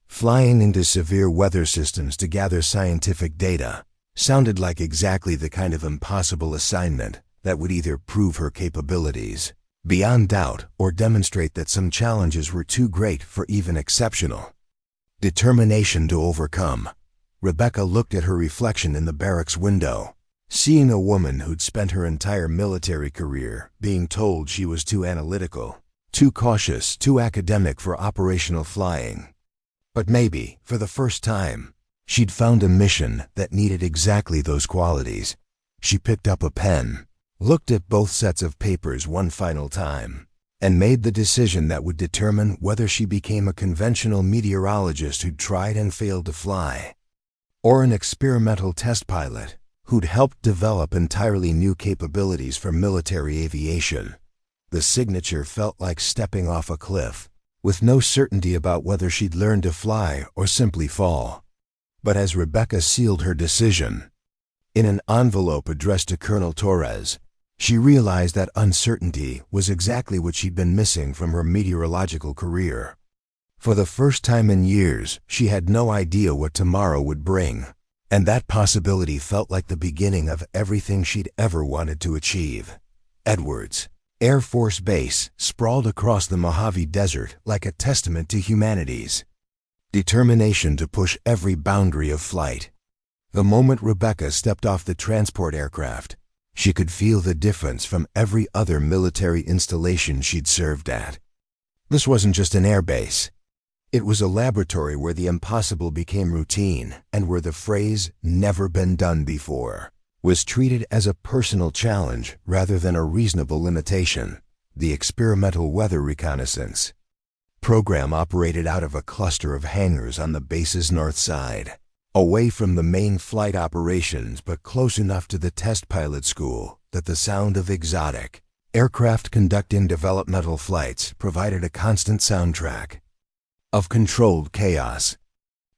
Speaker 1: Flying into severe weather systems to gather scientific data sounded like exactly the kind of impossible assignment that would either prove her capabilities beyond doubt or demonstrate that some challenges were too great for even exceptional determination to overcome. Rebecca looked at her reflection in the barracks window, seeing a woman who'd spent her entire military career being told she was too analytical, too cautious, too academic for operational flying. But maybe, for the first time, she'd found a mission that needed exactly those qualities. She picked up a pen, looked at both sets of papers one final time, and made the decision that would determine whether she became a conventional meteorologist who'd tried and failed to fly, or an experimental test pilot who'd helped develop entirely new capabilities for military aviation. The signature felt like stepping off a cliff, with no certainty about whether she'd learn to fly or simply fall. But as Rebecca sealed her decision in an envelope addressed to Colonel Torres, she realized that uncertainty was exactly what she'd been missing from her meteorological career. For the first time in years, she had no idea what tomorrow would bring, and that possibility felt like the beginning of everything she'd ever wanted to achieve. Edwards Air Force Base sprawled across the Mojave Desert like a testament to humanity's determination to push every boundary of flight. The moment Rebecca stepped off the transport aircraft, she could feel the difference from every other military installation she'd served at. This wasn't just an airbase. It was a laboratory where the impossible became routine and where the phrase, "never been done before," was treated as a personal challenge rather than a reasonable limitation. The experimental weather reconnaissance program operated out of a cluster of hangars on the base's north side, away from the main flight operations but close enough to the test pilot school that the sound of exotic aircraft conducting developmental flights provided a constant soundtrack of controlled chaos.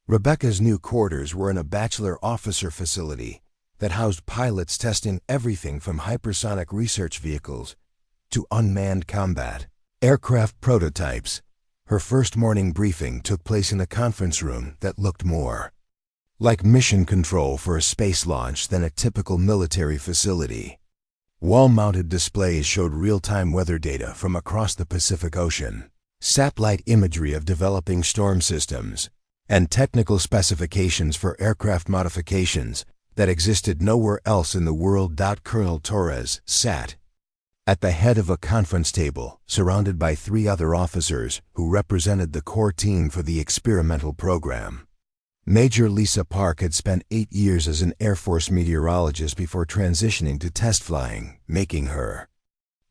Speaker 1: Rebecca's new quarters were in a bachelor officer facility that housed pilots testing everything from hypersonic research vehicles to unmanned combat aircraft prototypes. Her first morning briefing took place in a conference room that looked more like mission control for a space launch than a typical military facility. Wall-mounted displays showed real-time weather data from across the Pacific Ocean, satellite imagery of developing storm systems, and technical specifications for aircraft modifications that existed nowhere else in the world. Colonel Torres sat at the head of a conference table, surrounded by 3 other officers who represented the core team for the experimental program. Major Lisa Park had spent 8 years as an Air Force meteorologist before transitioning to test flying, making her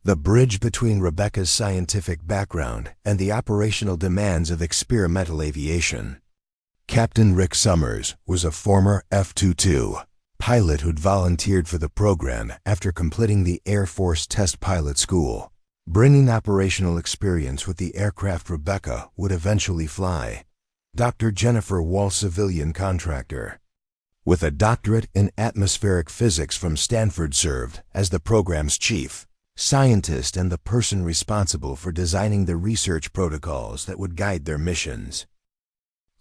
Speaker 1: the bridge between Rebecca's scientific background and the operational demands of experimental aviation. Captain Rick Summers was a former F-22 pilot who'd volunteered for the program after completing the Air Force Test Pilot School, bringing operational experience with the aircraft Rebecca would eventually fly. Dr. Jennifer Wall, civilian contractor with a doctorate in atmospheric physics from Stanford, served as the program's chief scientist and the person responsible for designing the research protocols that would guide their missions.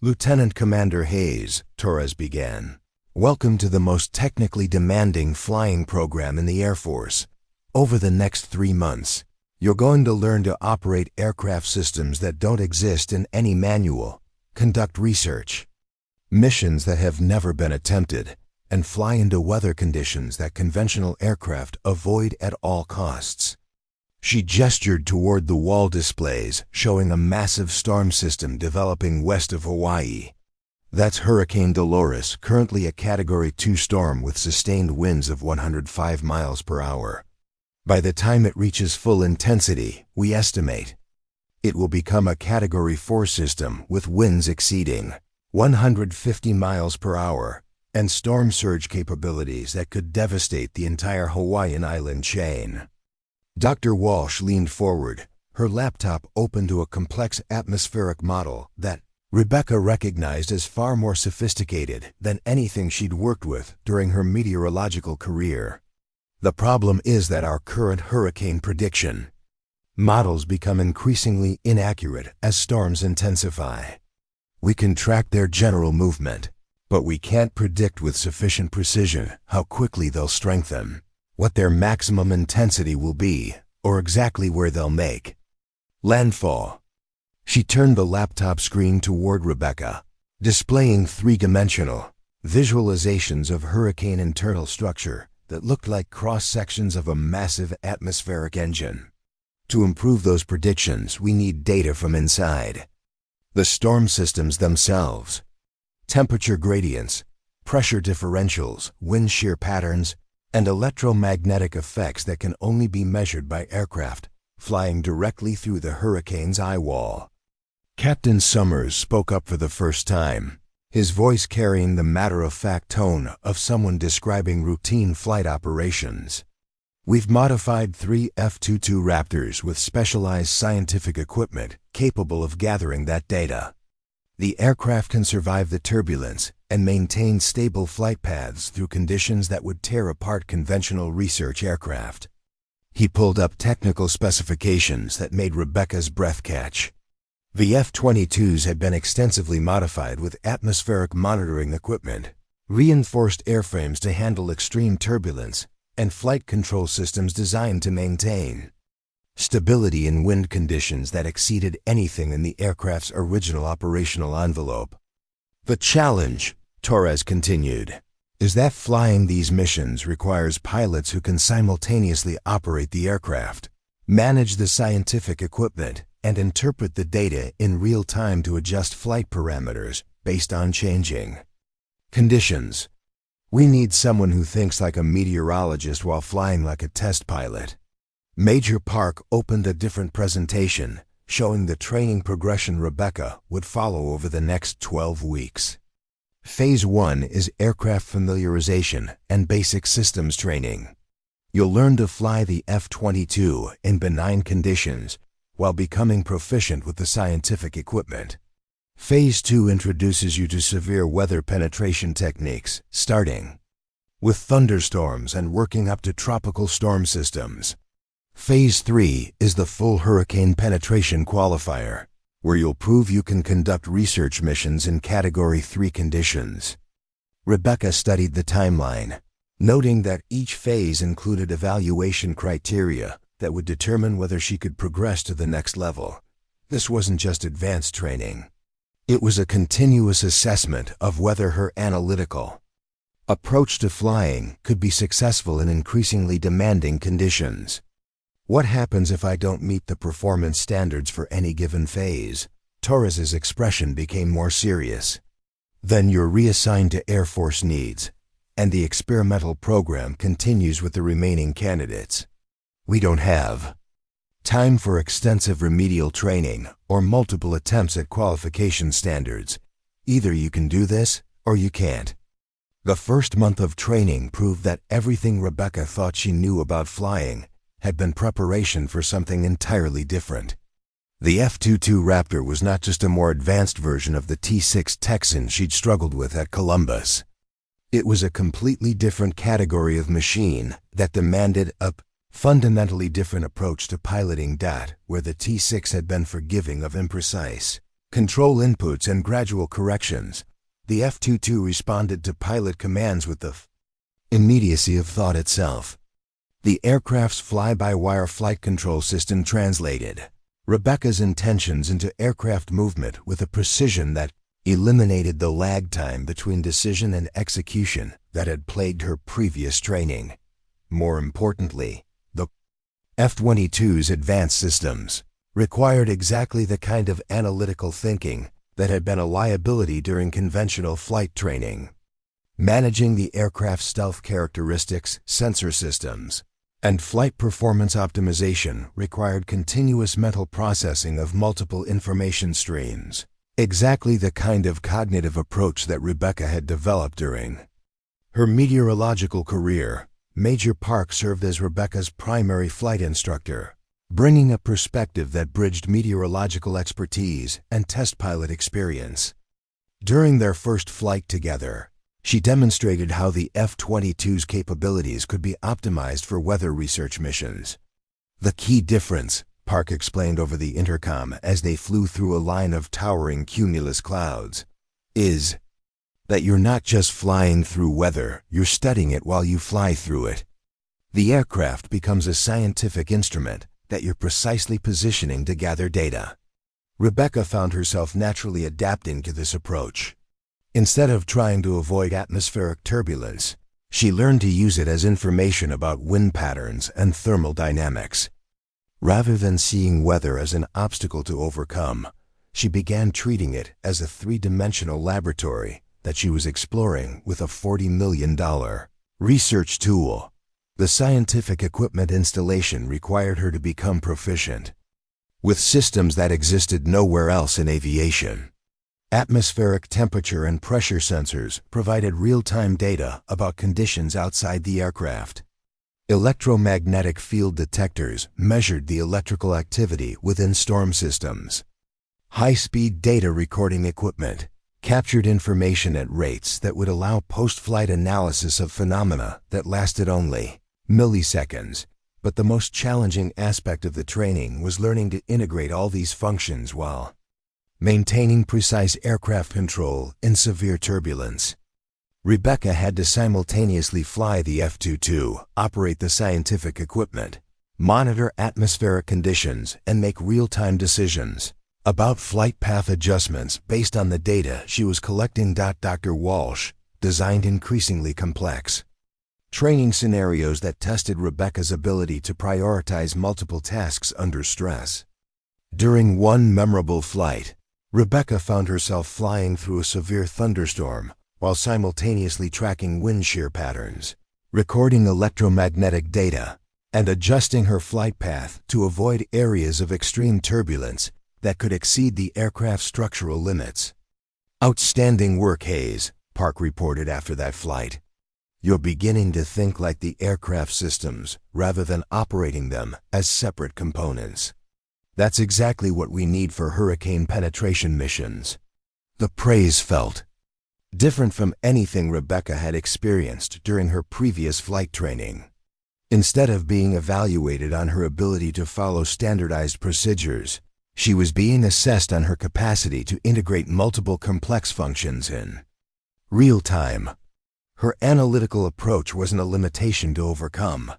Speaker 1: Lieutenant Commander Hayes, Torres began, "Welcome to the most technically demanding flying program in the Air Force. Over the next 3 months, you're going to learn to operate aircraft systems that don't exist in any manual, conduct research missions that have never been attempted, and fly into weather conditions that conventional aircraft avoid at all costs." She gestured toward the wall displays showing a massive storm system developing west of Hawaii. That's Hurricane Dolores, currently a Category 2 storm with sustained winds of 105 miles per hour. By the time it reaches full intensity, we estimate it will become a Category 4 system with winds exceeding 150 miles per hour and storm surge capabilities that could devastate the entire Hawaiian island chain. Dr. Walsh leaned forward, her laptop open to a complex atmospheric model that Rebecca recognized as far more sophisticated than anything she'd worked with during her meteorological career. The problem is that our current hurricane prediction models become increasingly inaccurate as storms intensify. We can track their general movement, but we can't predict with sufficient precision how quickly they'll strengthen, what their maximum intensity will be, or exactly where they'll make landfall. She turned the laptop screen toward Rebecca, displaying three-dimensional visualizations of hurricane internal structure that looked like cross-sections of a massive atmospheric engine. To improve those predictions, we need data from inside the storm systems themselves. Temperature gradients, pressure differentials, wind shear patterns, and electromagnetic effects that can only be measured by aircraft flying directly through the hurricane's eye wall. Captain Summers spoke up for the first time, his voice carrying the matter-of-fact tone of someone describing routine flight operations. We've modified 3 F-22 Raptors with specialized scientific equipment capable of gathering that data. The aircraft can survive the turbulence and maintain stable flight paths through conditions that would tear apart conventional research aircraft. He pulled up technical specifications that made Rebecca's breath catch. The F-22s had been extensively modified with atmospheric monitoring equipment, reinforced airframes to handle extreme turbulence, and flight control systems designed to maintain stability in wind conditions that exceeded anything in the aircraft's original operational envelope. The challenge, Torres continued, is that flying these missions requires pilots who can simultaneously operate the aircraft, manage the scientific equipment, and interpret the data in real time to adjust flight parameters based on changing conditions. We need someone who thinks like a meteorologist while flying like a test pilot. Major Park opened a different presentation, showing the training progression Rebecca would follow over the next 12 weeks. Phase 1 is aircraft familiarization and basic systems training. You'll learn to fly the F-22 in benign conditions while becoming proficient with the scientific equipment. Phase 2 introduces you to severe weather penetration techniques, starting with thunderstorms and working up to tropical storm systems. Phase 3 is the full hurricane penetration qualifier, where you'll prove you can conduct research missions in Category 3 conditions. Rebecca studied the timeline, noting that each phase included evaluation criteria that would determine whether she could progress to the next level. This wasn't just advanced training. It was a continuous assessment of whether her analytical approach to flying could be successful in increasingly demanding conditions. What happens if I don't meet the performance standards for any given phase? Torres's expression became more serious. Then you're reassigned to Air Force needs, and the experimental program continues with the remaining candidates. We don't have time for extensive remedial training or multiple attempts at qualification standards. Either you can do this or you can't. The first month of training proved that everything Rebecca thought she knew about flying had been preparation for something entirely different. The F-22 Raptor was not just a more advanced version of the T-6 Texan she'd struggled with at Columbus. It was a completely different category of machine that demanded a fundamentally different approach to piloting. Where the T-6 had been forgiving of imprecise control inputs and gradual corrections, the F-22 responded to pilot commands with the immediacy of thought itself. The aircraft's fly-by-wire flight control system translated Rebecca's intentions into aircraft movement with a precision that eliminated the lag time between decision and execution that had plagued her previous training. More importantly, the F-22's advanced systems required exactly the kind of analytical thinking that had been a liability during conventional flight training. Managing the aircraft's stealth characteristics, sensor systems, and flight performance optimization required continuous mental processing of multiple information streams, exactly the kind of cognitive approach that Rebecca had developed during Her meteorological career, Major Park served as Rebecca's primary flight instructor, bringing a perspective that bridged meteorological expertise and test pilot experience. During their first flight together, she demonstrated how the F-22's capabilities could be optimized for weather research missions. "The key difference," Park explained over the intercom as they flew through a line of towering cumulus clouds, "is that you're not just flying through weather, you're studying it while you fly through it. The aircraft becomes a scientific instrument that you're precisely positioning to gather data." Rebecca found herself naturally adapting to this approach. Instead of trying to avoid atmospheric turbulence, she learned to use it as information about wind patterns and thermal dynamics. Rather than seeing weather as an obstacle to overcome, she began treating it as a three-dimensional laboratory that she was exploring with a $40 million research tool. The scientific equipment installation required her to become proficient with systems that existed nowhere else in aviation. Atmospheric temperature and pressure sensors provided real-time data about conditions outside the aircraft. Electromagnetic field detectors measured the electrical activity within storm systems. High-speed data recording equipment captured information at rates that would allow post-flight analysis of phenomena that lasted only milliseconds. But the most challenging aspect of the training was learning to integrate all these functions while maintaining precise aircraft control in severe turbulence. Rebecca had to simultaneously fly the F-22, operate the scientific equipment, monitor atmospheric conditions, and make real-time decisions about flight path adjustments based on the data she was collecting. Dr. Walsh designed increasingly complex training scenarios that tested Rebecca's ability to prioritize multiple tasks under stress. During one memorable flight, Rebecca found herself flying through a severe thunderstorm while simultaneously tracking wind shear patterns, recording electromagnetic data, and adjusting her flight path to avoid areas of extreme turbulence that could exceed the aircraft's structural limits. "Outstanding work, Hayes," Park reported after that flight. "You're beginning to think like the aircraft systems rather than operating them as separate components. That's exactly what we need for hurricane penetration missions." The praise felt different from anything Rebecca had experienced during her previous flight training. Instead of being evaluated on her ability to follow standardized procedures, she was being assessed on her capacity to integrate multiple complex functions in real time. Her analytical approach wasn't a limitation to overcome.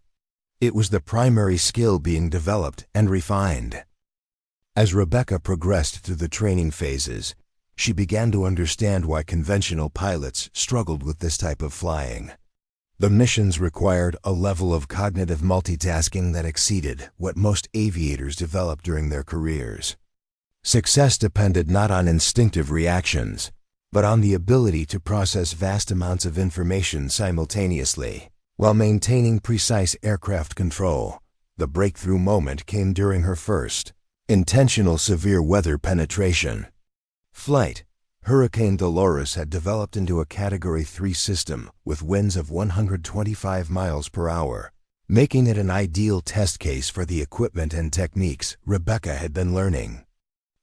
Speaker 1: It was the primary skill being developed and refined. As Rebecca progressed through the training phases, she began to understand why conventional pilots struggled with this type of flying. The missions required a level of cognitive multitasking that exceeded what most aviators developed during their careers. Success depended not on instinctive reactions, but on the ability to process vast amounts of information simultaneously while maintaining precise aircraft control. The breakthrough moment came during her first intentional severe weather penetration flight. Hurricane Dolores had developed into a Category 3 system with winds of 125 miles per hour, making it an ideal test case for the equipment and techniques Rebecca had been learning.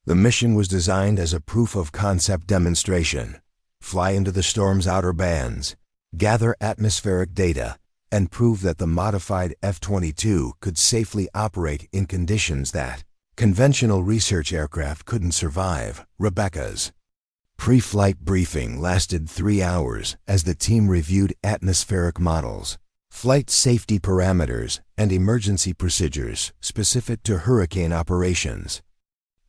Speaker 1: The mission was designed as a proof-of-concept demonstration: fly into the storm's outer bands, gather atmospheric data, and prove that the modified F-22 could safely operate in conditions that conventional research aircraft couldn't survive. Rebecca's pre-flight briefing lasted 3 hours as the team reviewed atmospheric models, flight safety parameters, and emergency procedures specific to hurricane operations.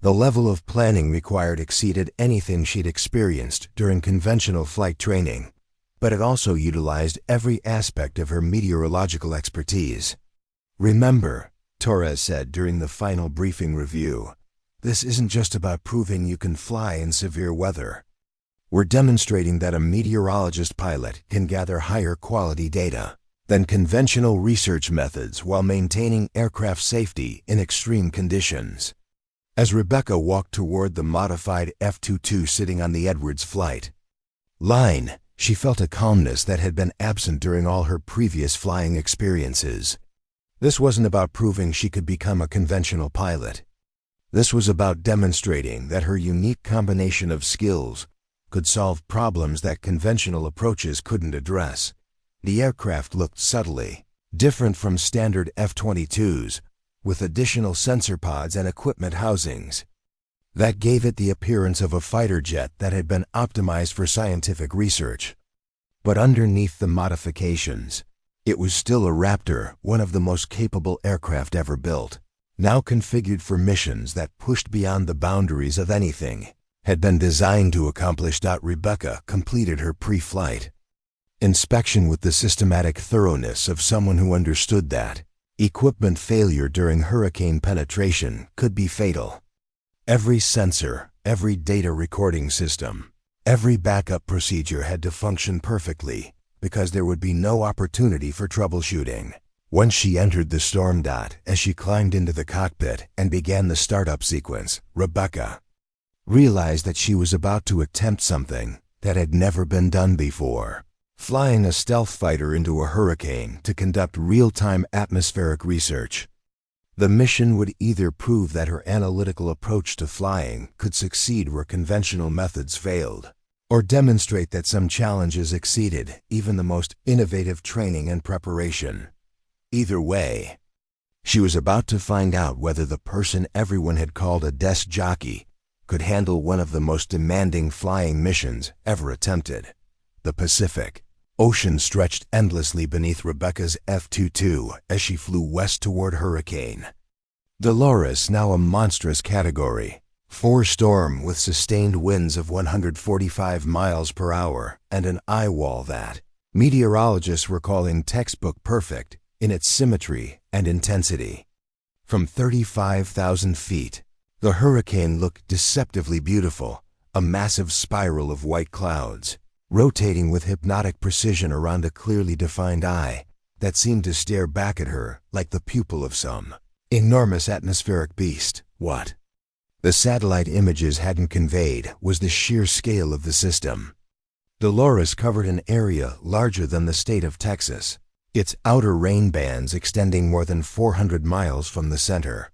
Speaker 1: The level of planning required exceeded anything she'd experienced during conventional flight training, but it also utilized every aspect of her meteorological expertise. "Remember," Torres said during the final briefing review, "this isn't just about proving you can fly in severe weather. We're demonstrating that a meteorologist pilot can gather higher quality data than conventional research methods while maintaining aircraft safety in extreme conditions." As Rebecca walked toward the modified F-22 sitting on the Edwards flight line, She felt a calmness that had been absent during all her previous flying experiences. This wasn't about proving she could become a conventional pilot. This was about demonstrating that her unique combination of skills could solve problems that conventional approaches couldn't address. The aircraft looked subtly different from standard F-22s, with additional sensor pods and equipment housings. That gave it the appearance of a fighter jet that had been optimized for scientific research. But underneath the modifications, it was still a Raptor, one of the most capable aircraft ever built, now configured for missions that pushed beyond the boundaries of anything had been designed to accomplish. Rebecca completed her pre-flight inspection with the systematic thoroughness of someone who understood that equipment failure during hurricane penetration could be fatal. Every sensor, every data recording system, every backup procedure had to function perfectly because there would be no opportunity for troubleshooting. Once she entered the storm. As she climbed into the cockpit and began the startup sequence, Rebecca realized that she was about to attempt something that had never been done before. Flying a stealth fighter into a hurricane to conduct real-time atmospheric research. The mission would either prove that her analytical approach to flying could succeed where conventional methods failed, or demonstrate that some challenges exceeded even the most innovative training and preparation. Either way, she was about to find out whether the person everyone had called a desk jockey could handle one of the most demanding flying missions ever attempted. The Pacific Ocean stretched endlessly beneath Rebecca's F-22 as she flew west toward Hurricane Dolores, now a monstrous Category 4 storm with sustained winds of 145 miles per hour and an eye wall that meteorologists were calling textbook perfect in its symmetry and intensity. From 35,000 feet, the hurricane looked deceptively beautiful, a massive spiral of white clouds, rotating with hypnotic precision around a clearly defined eye that seemed to stare back at her like the pupil of some enormous atmospheric beast. What the satellite images hadn't conveyed was the sheer scale of the system. Dolores covered an area larger than the state of Texas, its outer rain bands extending more than 400 miles from the center.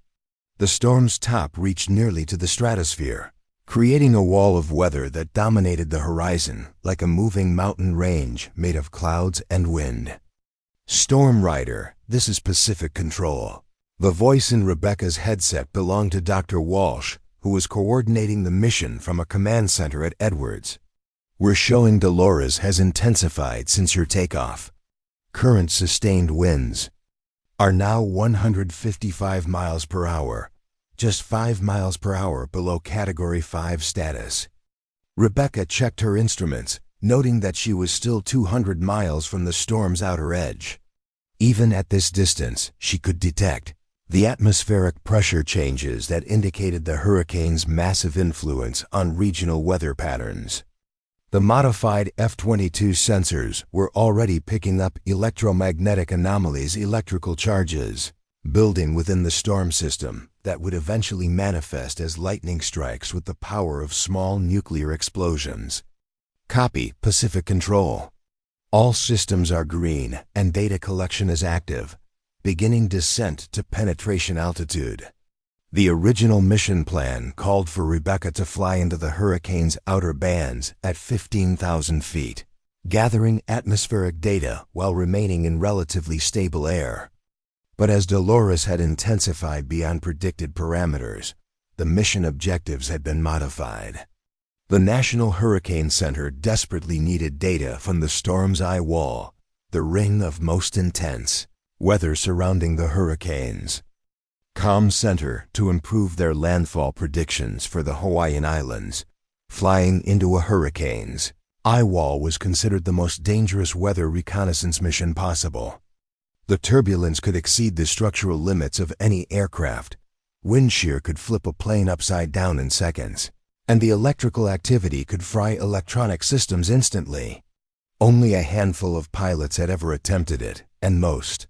Speaker 1: The storm's top reached nearly to the stratosphere, creating a wall of weather that dominated the horizon like a moving mountain range made of clouds and wind. "Storm Rider, this is Pacific Control." The voice in Rebecca's headset belonged to Dr. Walsh, who was coordinating the mission from a command center at Edwards. "We're showing Dolores has intensified since your takeoff. Current sustained winds are now 155 miles per hour, just 5 miles per hour below Category 5 status." Rebecca checked her instruments, noting that she was still 200 miles from the storm's outer edge. Even at this distance, she could detect the atmospheric pressure changes that indicated the hurricane's massive influence on regional weather patterns. The modified F-22 sensors were already picking up electromagnetic anomalies, electrical charges, building within the storm system that would eventually manifest as lightning strikes with the power of small nuclear explosions. "Copy, Pacific Control. All systems are green and data collection is active, beginning descent to penetration altitude." The original mission plan called for Rebecca to fly into the hurricane's outer bands at 15,000 feet, gathering atmospheric data while remaining in relatively stable air. But as Dolores had intensified beyond predicted parameters, the mission objectives had been modified. The National Hurricane Center desperately needed data from the storm's eye wall, the ring of most intense weather surrounding the hurricanes. Center to improve their landfall predictions for the Hawaiian Islands. Flying into a hurricane's eye wall was considered the most dangerous weather reconnaissance mission possible. The turbulence could exceed the structural limits of any aircraft. Wind shear could flip a plane upside down in seconds, and the electrical activity could fry electronic systems instantly. Only a handful of pilots had ever attempted it, and most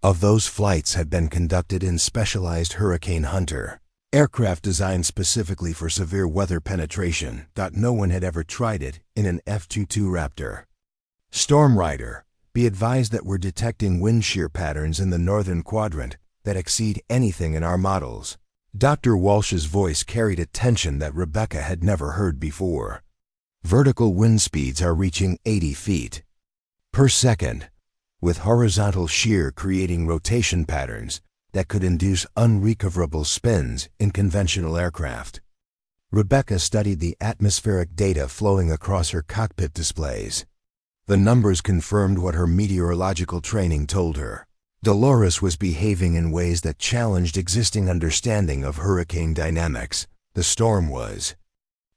Speaker 1: of those flights had been conducted in specialized Hurricane Hunter Aircraft designed specifically for severe weather penetration. No one had ever tried it in an F-22 Raptor. Storm Rider, be advised that we're detecting wind shear patterns in the northern quadrant that exceed anything in our models. Dr. Walsh's voice carried a tension that Rebecca had never heard before. Vertical wind speeds are reaching 80 feet per second, with horizontal shear creating rotation patterns that could induce unrecoverable spins in conventional aircraft. Rebecca studied the atmospheric data flowing across her cockpit displays. The numbers confirmed what her meteorological training told her. Dolores was behaving in ways that challenged existing understanding of hurricane dynamics. The storm was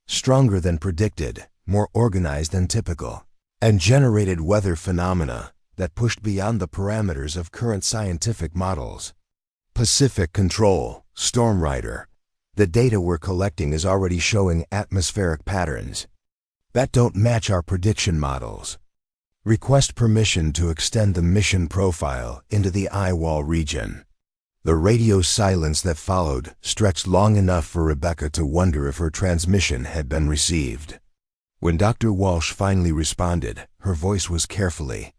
Speaker 1: stronger than predicted, more organized than typical, and generated weather phenomena that pushed beyond the parameters of current scientific models. Pacific Control, Storm Rider. The data we're collecting is already showing atmospheric patterns that don't match our prediction models. Request permission to extend the mission profile into the eyewall region. The radio silence that followed stretched long enough for Rebecca to wonder if her transmission had been received. When Dr. Walsh finally responded, her voice was carefully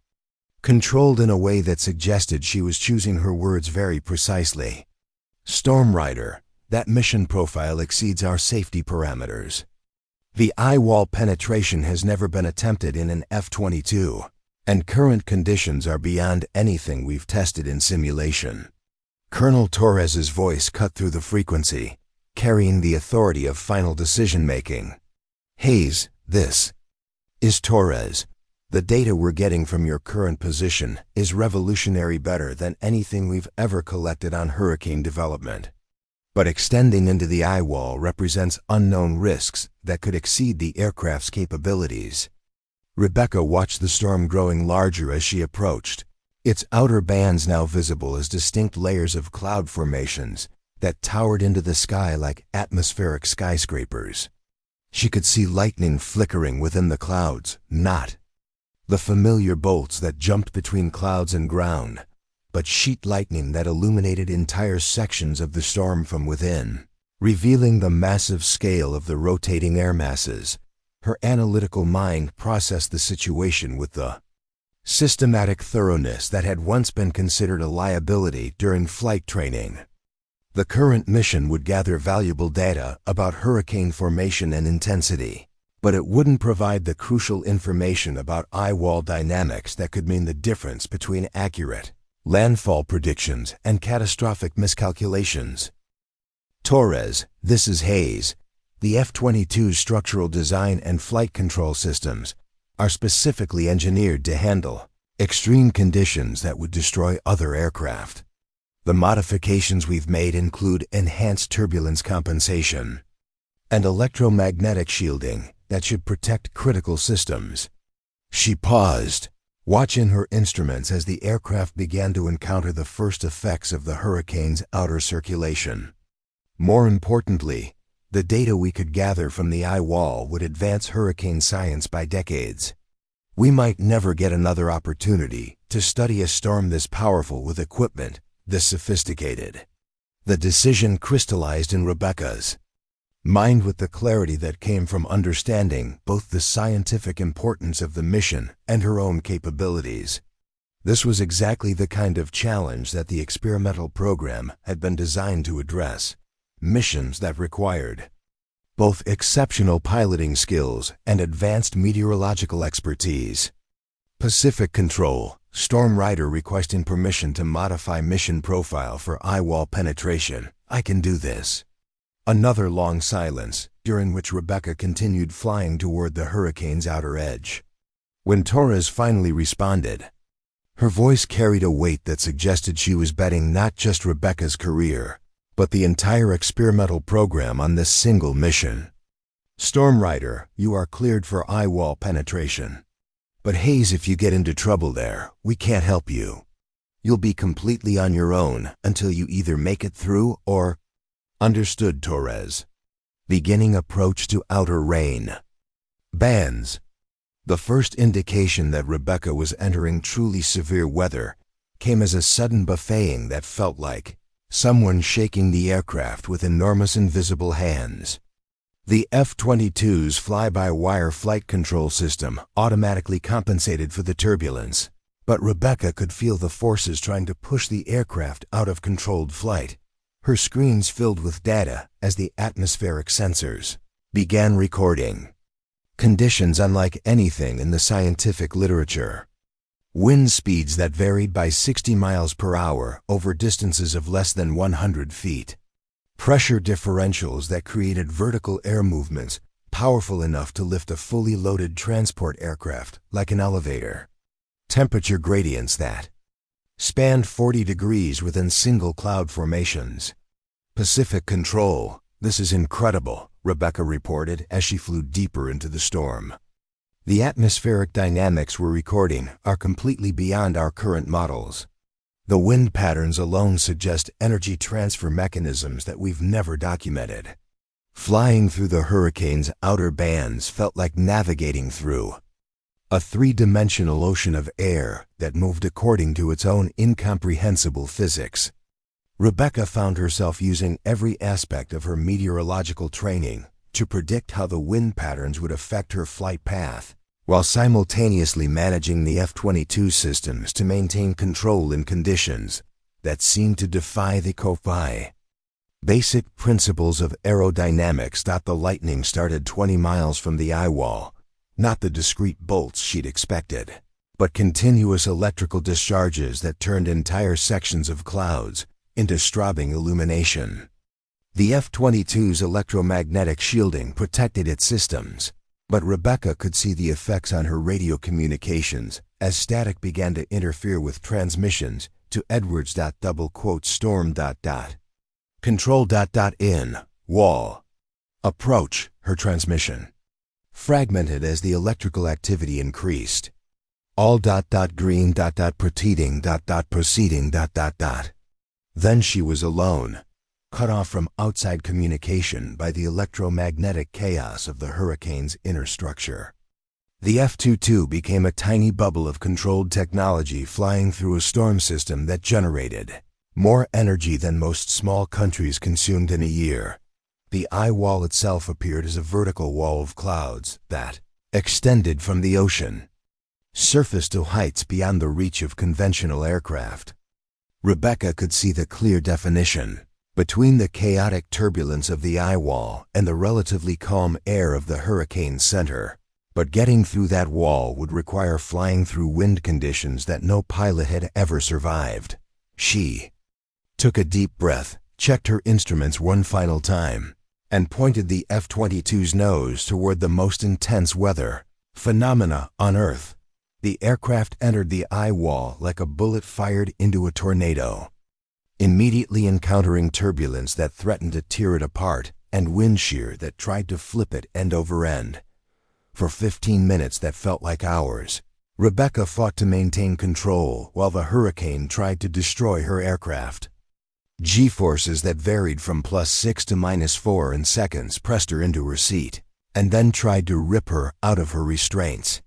Speaker 1: controlled in a way that suggested she was choosing her words very precisely. Storm Rider, that mission profile exceeds our safety parameters. The eyewall penetration has never been attempted in an F-22, and current conditions are beyond anything we've tested in simulation. Colonel Torres's voice cut through the frequency, carrying the authority of final decision-making. Hayes, this is Torres. The data we're getting from your current position is revolutionary, better than anything we've ever collected on hurricane development. But extending into the eyewall represents unknown risks that could exceed the aircraft's capabilities. Rebecca watched the storm growing larger as she approached, its outer bands now visible as distinct layers of cloud formations that towered into the sky like atmospheric skyscrapers. She could see lightning flickering within the clouds, not the familiar bolts that jumped between clouds and ground, but sheet lightning that illuminated entire sections of the storm from within, revealing the massive scale of the rotating air masses. Her analytical mind processed the situation with the systematic thoroughness that had once been considered a liability during flight training. The current mission would gather valuable data about hurricane formation and intensity, but it wouldn't provide the crucial information about eyewall dynamics that could mean the difference between accurate landfall predictions and catastrophic miscalculations. Torres, this is Hayes. The F-22's structural design and flight control systems are specifically engineered to handle extreme conditions that would destroy other aircraft. The modifications we've made include enhanced turbulence compensation and electromagnetic shielding that should protect critical systems. She paused, watching her instruments as the aircraft began to encounter the first effects of the hurricane's outer circulation. More importantly, the data we could gather from the eye wall would advance hurricane science by decades. We might never get another opportunity to study a storm this powerful with equipment this sophisticated. The decision crystallized in Rebecca's mind with the clarity that came from understanding both the scientific importance of the mission and her own capabilities. This was exactly the kind of challenge that the experimental program had been designed to address. Missions that required both exceptional piloting skills and advanced meteorological expertise. Pacific Control, Storm Rider requesting permission to modify mission profile for eyewall penetration. I can do this. Another long silence, during which Rebecca continued flying toward the hurricane's outer edge. When Torres finally responded, her voice carried a weight that suggested she was betting not just Rebecca's career, but the entire experimental program on this single mission. Storm Rider, you are cleared for eyewall penetration. But Hayes, if you get into trouble there, we can't help you. You'll be completely on your own until you either make it through or... Understood, Torres. Beginning approach to outer rain bands. The first indication that Rebecca was entering truly severe weather came as a sudden buffeting that felt like someone shaking the aircraft with enormous invisible hands. The F-22's fly-by-wire flight control system automatically compensated for the turbulence, but Rebecca could feel the forces trying to push the aircraft out of controlled flight. Her screens filled with data as the atmospheric sensors began recording conditions unlike anything in the scientific literature. Wind speeds that varied by 60 miles per hour over distances of less than 100 feet. Pressure differentials that created vertical air movements powerful enough to lift a fully loaded transport aircraft like an elevator. Temperature gradients that spanned 40 degrees within single cloud formations. Pacific control, this is incredible, Rebecca reported as she flew deeper into the storm. The atmospheric dynamics we're recording are completely beyond our current models. The wind patterns alone suggest energy transfer mechanisms that we've never documented. Flying through the hurricane's outer bands felt like navigating through a three-dimensional ocean of air that moved according to its own incomprehensible physics. Rebecca found herself using every aspect of her meteorological training to predict how the wind patterns would affect her flight path, while simultaneously managing the F-22 systems to maintain control in conditions that seemed to defy the cockpit. Basic principles of aerodynamics. The lightning started 20 miles from the eye wall, not the discrete bolts she'd expected, but continuous electrical discharges that turned entire sections of clouds into strobing illumination. The F-22's electromagnetic shielding protected its systems, but Rebecca could see the effects on her radio communications as static began to interfere with transmissions to Edwards. Storm. Control. In. Wall. Approach. Her transmission fragmented as the electrical activity increased. All. Green. Proceeding. Proceeding. Then she was alone, cut off from outside communication by the electromagnetic chaos of the hurricane's inner structure. The F-22 became a tiny bubble of controlled technology flying through a storm system that generated more energy than most small countries consumed in a year. The eye wall itself appeared as a vertical wall of clouds that extended from the ocean, surface to heights beyond the reach of conventional aircraft. Rebecca could see the clear definition between the chaotic turbulence of the eye wall and the relatively calm air of the hurricane's center. But getting through that wall would require flying through wind conditions that no pilot had ever survived. She took a deep breath, checked her instruments one final time, and pointed the F-22's nose toward the most intense weather phenomena on Earth. The aircraft entered the eye wall like a bullet fired into a tornado, immediately encountering turbulence that threatened to tear it apart and wind shear that tried to flip it end over end. For 15 minutes that felt like hours, Rebecca fought to maintain control while the hurricane tried to destroy her aircraft. G-forces that varied from +6 to -4 in seconds pressed her into her seat, and then tried to rip her out of her restraints.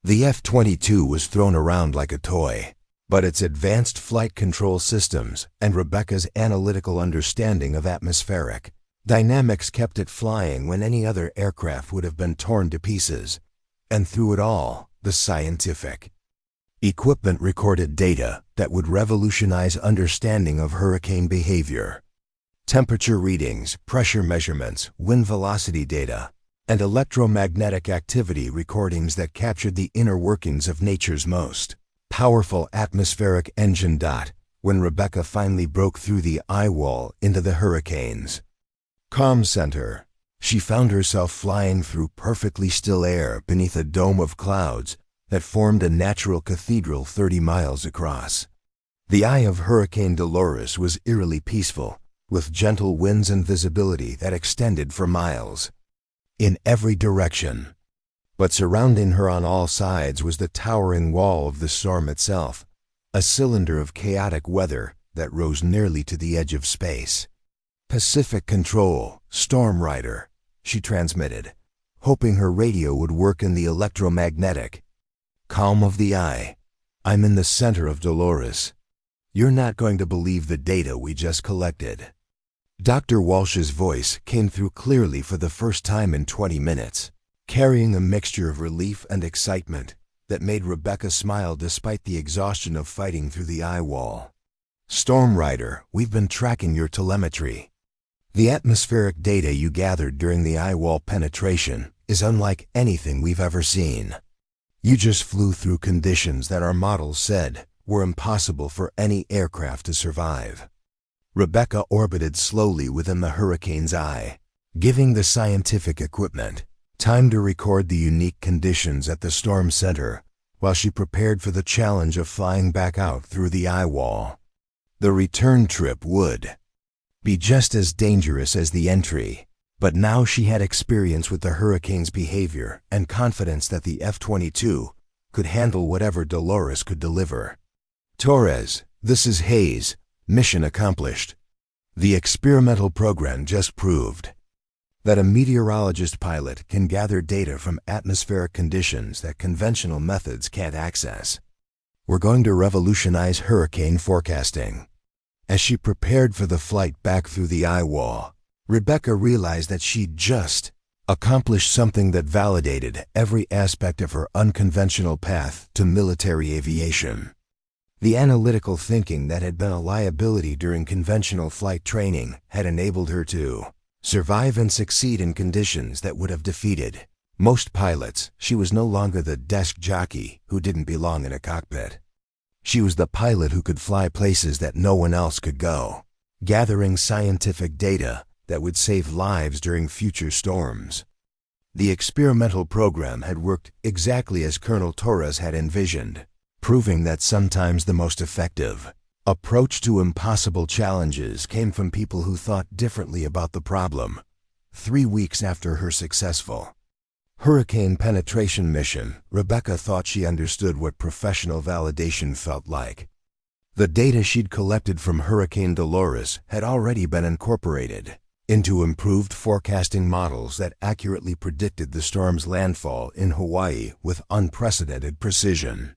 Speaker 1: The F-22 was thrown around like a toy, but its advanced flight control systems and Rebecca's analytical understanding of atmospheric dynamics kept it flying when any other aircraft would have been torn to pieces. And through it all, the scientific equipment recorded data that would revolutionize understanding of hurricane behavior. Temperature readings, pressure measurements, wind velocity data, and electromagnetic activity recordings that captured the inner workings of nature's most powerful atmospheric engine. When Rebecca finally broke through the eye wall into the hurricane's comm center, she found herself flying through perfectly still air beneath a dome of clouds that formed a natural cathedral 30 miles across. The eye of Hurricane Dolores was eerily peaceful, with gentle winds and visibility that extended for miles in every direction. But surrounding her on all sides was the towering wall of the storm itself, a cylinder of chaotic weather that rose nearly to the edge of space. Pacific Control, Storm Rider, she transmitted, hoping her radio would work in the electromagnetic calm of the eye. I'm in the center of Dolores. You're not going to believe the data we just collected. Dr. Walsh's voice came through clearly for the first time in 20 minutes, carrying a mixture of relief and excitement that made Rebecca smile despite the exhaustion of fighting through the eye wall. Storm Rider, we've been tracking your telemetry. The atmospheric data you gathered during the eye wall penetration is unlike anything we've ever seen. You just flew through conditions that our models said were impossible for any aircraft to survive. Rebecca orbited slowly within the hurricane's eye, giving the scientific equipment time to record the unique conditions at the storm center while she prepared for the challenge of flying back out through the eye wall. The return trip would be just as dangerous as the entry, but now she had experience with the hurricane's behavior and confidence that the F-22 could handle whatever Dolores could deliver. Torres, this is Hayes. Mission accomplished. The experimental program just proved that a meteorologist pilot can gather data from atmospheric conditions that conventional methods can't access. We're going to revolutionize hurricane forecasting. As she prepared for the flight back through the eye wall, Rebecca realized that she'd just accomplished something that validated every aspect of her unconventional path to military aviation. The analytical thinking that had been a liability during conventional flight training had enabled her to survive and succeed in conditions that would have defeated most pilots. She was no longer the desk jockey who didn't belong in a cockpit. She was the pilot who could fly places that no one else could go, gathering scientific data that would save lives during future storms. The experimental program had worked exactly as Colonel Torres had envisioned, proving that sometimes the most effective approach to impossible challenges came from people who thought differently about the problem. 3 weeks after her successful hurricane penetration mission, Rebecca thought she understood what professional validation felt like. The data she'd collected from Hurricane Dolores had already been incorporated into improved forecasting models that accurately predicted the storm's landfall in Hawaii with unprecedented precision.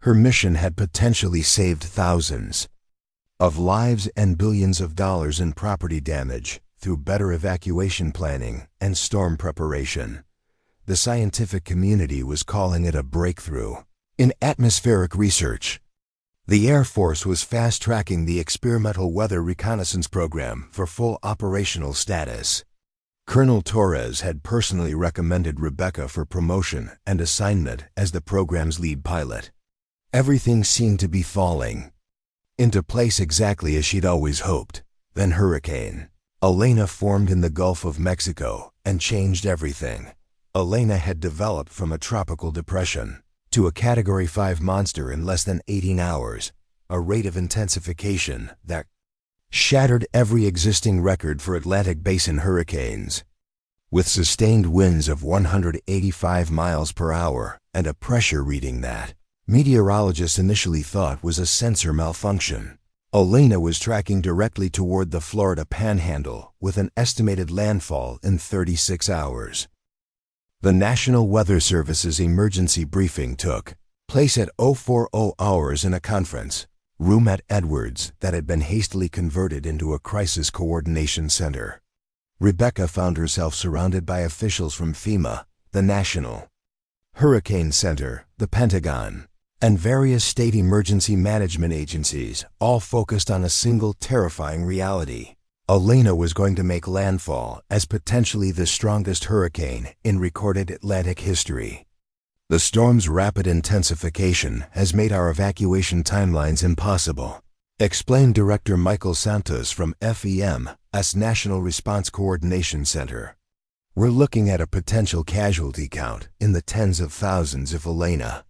Speaker 1: Her mission had potentially saved thousands of lives and billions of dollars in property damage through better evacuation planning and storm preparation. The scientific community was calling it a breakthrough in atmospheric research. The Air Force was fast-tracking the experimental weather reconnaissance program for full operational status. Colonel Torres had personally recommended Rebecca for promotion and assignment as the program's lead pilot. Everything seemed to be falling into place exactly as she'd always hoped. Then Hurricane Elena formed in the Gulf of Mexico and changed everything. Elena had developed from a tropical depression to a Category 5 monster in less than 18 hours, a rate of intensification that shattered every existing record for Atlantic Basin hurricanes. With sustained winds of 185 miles per hour and a pressure reading that meteorologists initially thought was a sensor malfunction, Elena was tracking directly toward the Florida Panhandle with an estimated landfall in 36 hours. The National Weather Service's emergency briefing took place at 040 hours in a conference room at Edwards that had been hastily converted into a crisis coordination center. Rebecca found herself surrounded by officials from FEMA, the National Hurricane Center, the Pentagon, and various state emergency management agencies, all focused on a single terrifying reality. Elena was going to make landfall as potentially the strongest hurricane in recorded Atlantic history. The storm's rapid intensification has made our evacuation timelines impossible, explained Director Michael Santos from FEM's National Response Coordination Center. We're looking at a potential casualty count in the tens of thousands if Elena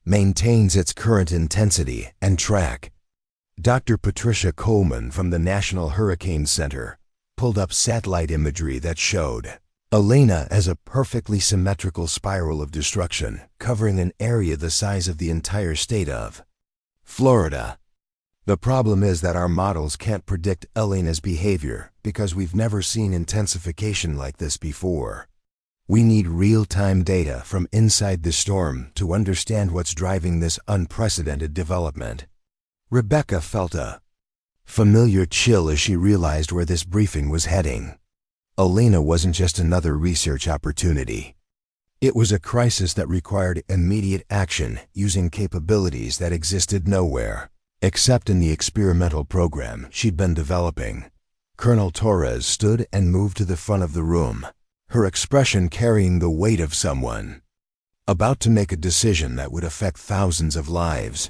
Speaker 1: maintains its current intensity and track. Dr. Patricia Coleman from the National Hurricane Center pulled up satellite imagery that showed Elena as a perfectly symmetrical spiral of destruction covering an area the size of the entire state of Florida. The problem is that our models can't predict Elena's behavior because we've never seen intensification like this before. We need real-time data from inside the storm to understand what's driving this unprecedented development. Rebecca felt a familiar chill as she realized where this briefing was heading. Elena wasn't just another research opportunity. It was a crisis that required immediate action using capabilities that existed nowhere, except in the experimental program she'd been developing. Colonel Torres stood and moved to the front of the room, her expression carrying the weight of someone about to make a decision that would affect thousands of lives.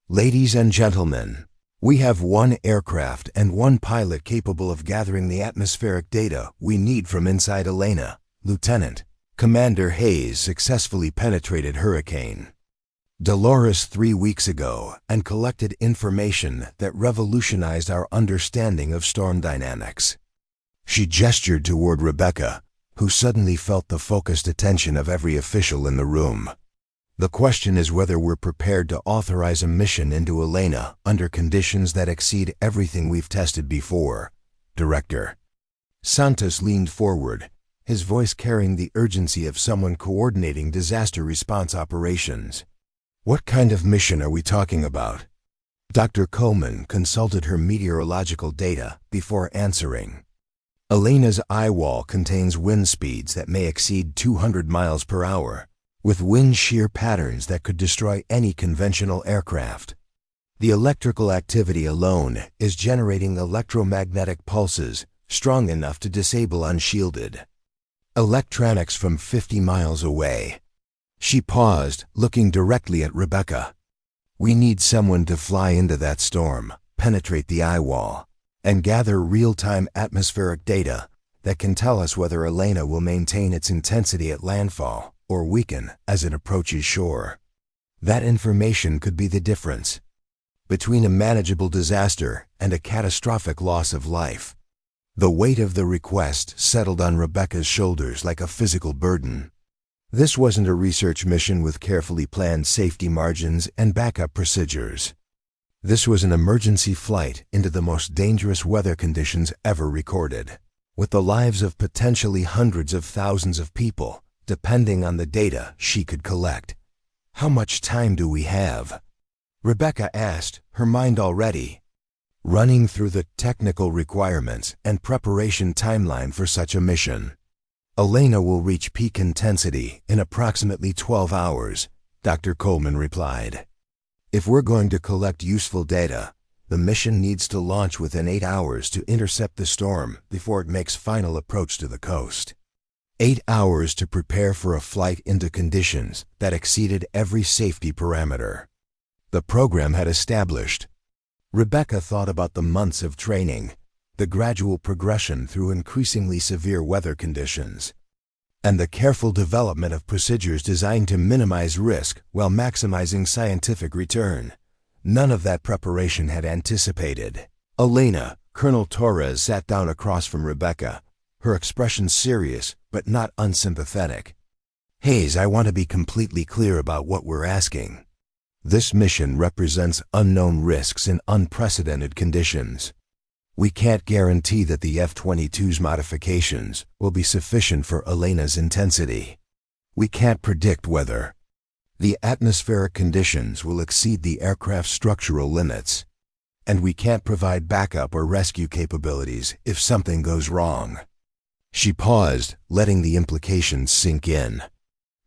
Speaker 1: Ladies and gentlemen, we have one aircraft and one pilot capable of gathering the atmospheric data we need from inside Elena. Lieutenant Commander Hayes successfully penetrated Hurricane Dolores 3 weeks ago and collected information that revolutionized our understanding of storm dynamics. She gestured toward Rebecca, who suddenly felt the focused attention of every official in the room. The question is whether we're prepared to authorize a mission into Elena under conditions that exceed everything we've tested before. Director Santos leaned forward, his voice carrying the urgency of someone coordinating disaster response operations. What kind of mission are we talking about? Dr. Coleman consulted her meteorological data before answering. Elena's eye wall contains wind speeds that may exceed 200 miles per hour, with wind shear patterns that could destroy any conventional aircraft. The electrical activity alone is generating electromagnetic pulses strong enough to disable unshielded electronics from 50 miles away. She paused, looking directly at Rebecca. We need someone to fly into that storm, penetrate the eye wall, and gather real-time atmospheric data that can tell us whether Elena will maintain its intensity at landfall or weaken as it approaches shore. That information could be the difference between a manageable disaster and a catastrophic loss of life. The weight of the request settled on Rebecca's shoulders like a physical burden. This wasn't a research mission with carefully planned safety margins and backup procedures. This was an emergency flight into the most dangerous weather conditions ever recorded, with the lives of potentially hundreds of thousands of people depending on the data she could collect. How much time do we have? Rebecca asked, her mind already running through the technical requirements and preparation timeline for such a mission. Elena will reach peak intensity in approximately 12 hours, Dr. Coleman replied. If we're going to collect useful data, the mission needs to launch within 8 hours to intercept the storm before it makes final approach to the coast. 8 hours to prepare for a flight into conditions that exceeded every safety parameter the program had established. Rebecca thought about the months of training, the gradual progression through increasingly severe weather conditions, and the careful development of procedures designed to minimize risk while maximizing scientific return. None of that preparation had anticipated. Elena, Colonel Torres sat down across from Rebecca, her expression serious but not unsympathetic. Hayes, I want to be completely clear about what we're asking. This mission represents unknown risks in unprecedented conditions. We can't guarantee that the F-22's modifications will be sufficient for Elena's intensity. We can't predict whether the atmospheric conditions will exceed the aircraft's structural limits, and we can't provide backup or rescue capabilities if something goes wrong. She paused, letting the implications sink in.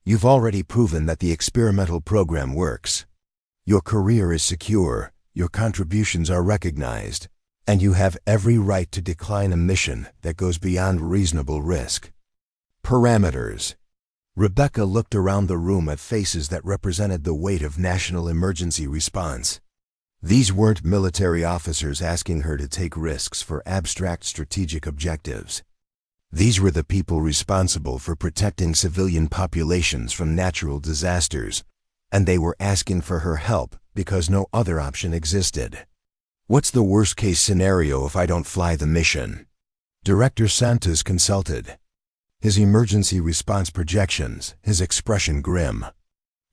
Speaker 1: You've already proven that the experimental program works. Your career is secure, your contributions are recognized, and you have every right to decline a mission that goes beyond reasonable risk. Parameters. Rebecca looked around the room at faces that represented the weight of national emergency response. These weren't military officers asking her to take risks for abstract strategic objectives. These were the people responsible for protecting civilian populations from natural disasters, and they were asking for her help because no other option existed. What's the worst-case scenario if I don't fly the mission? Director Santos consulted, his emergency response projections, his expression grim.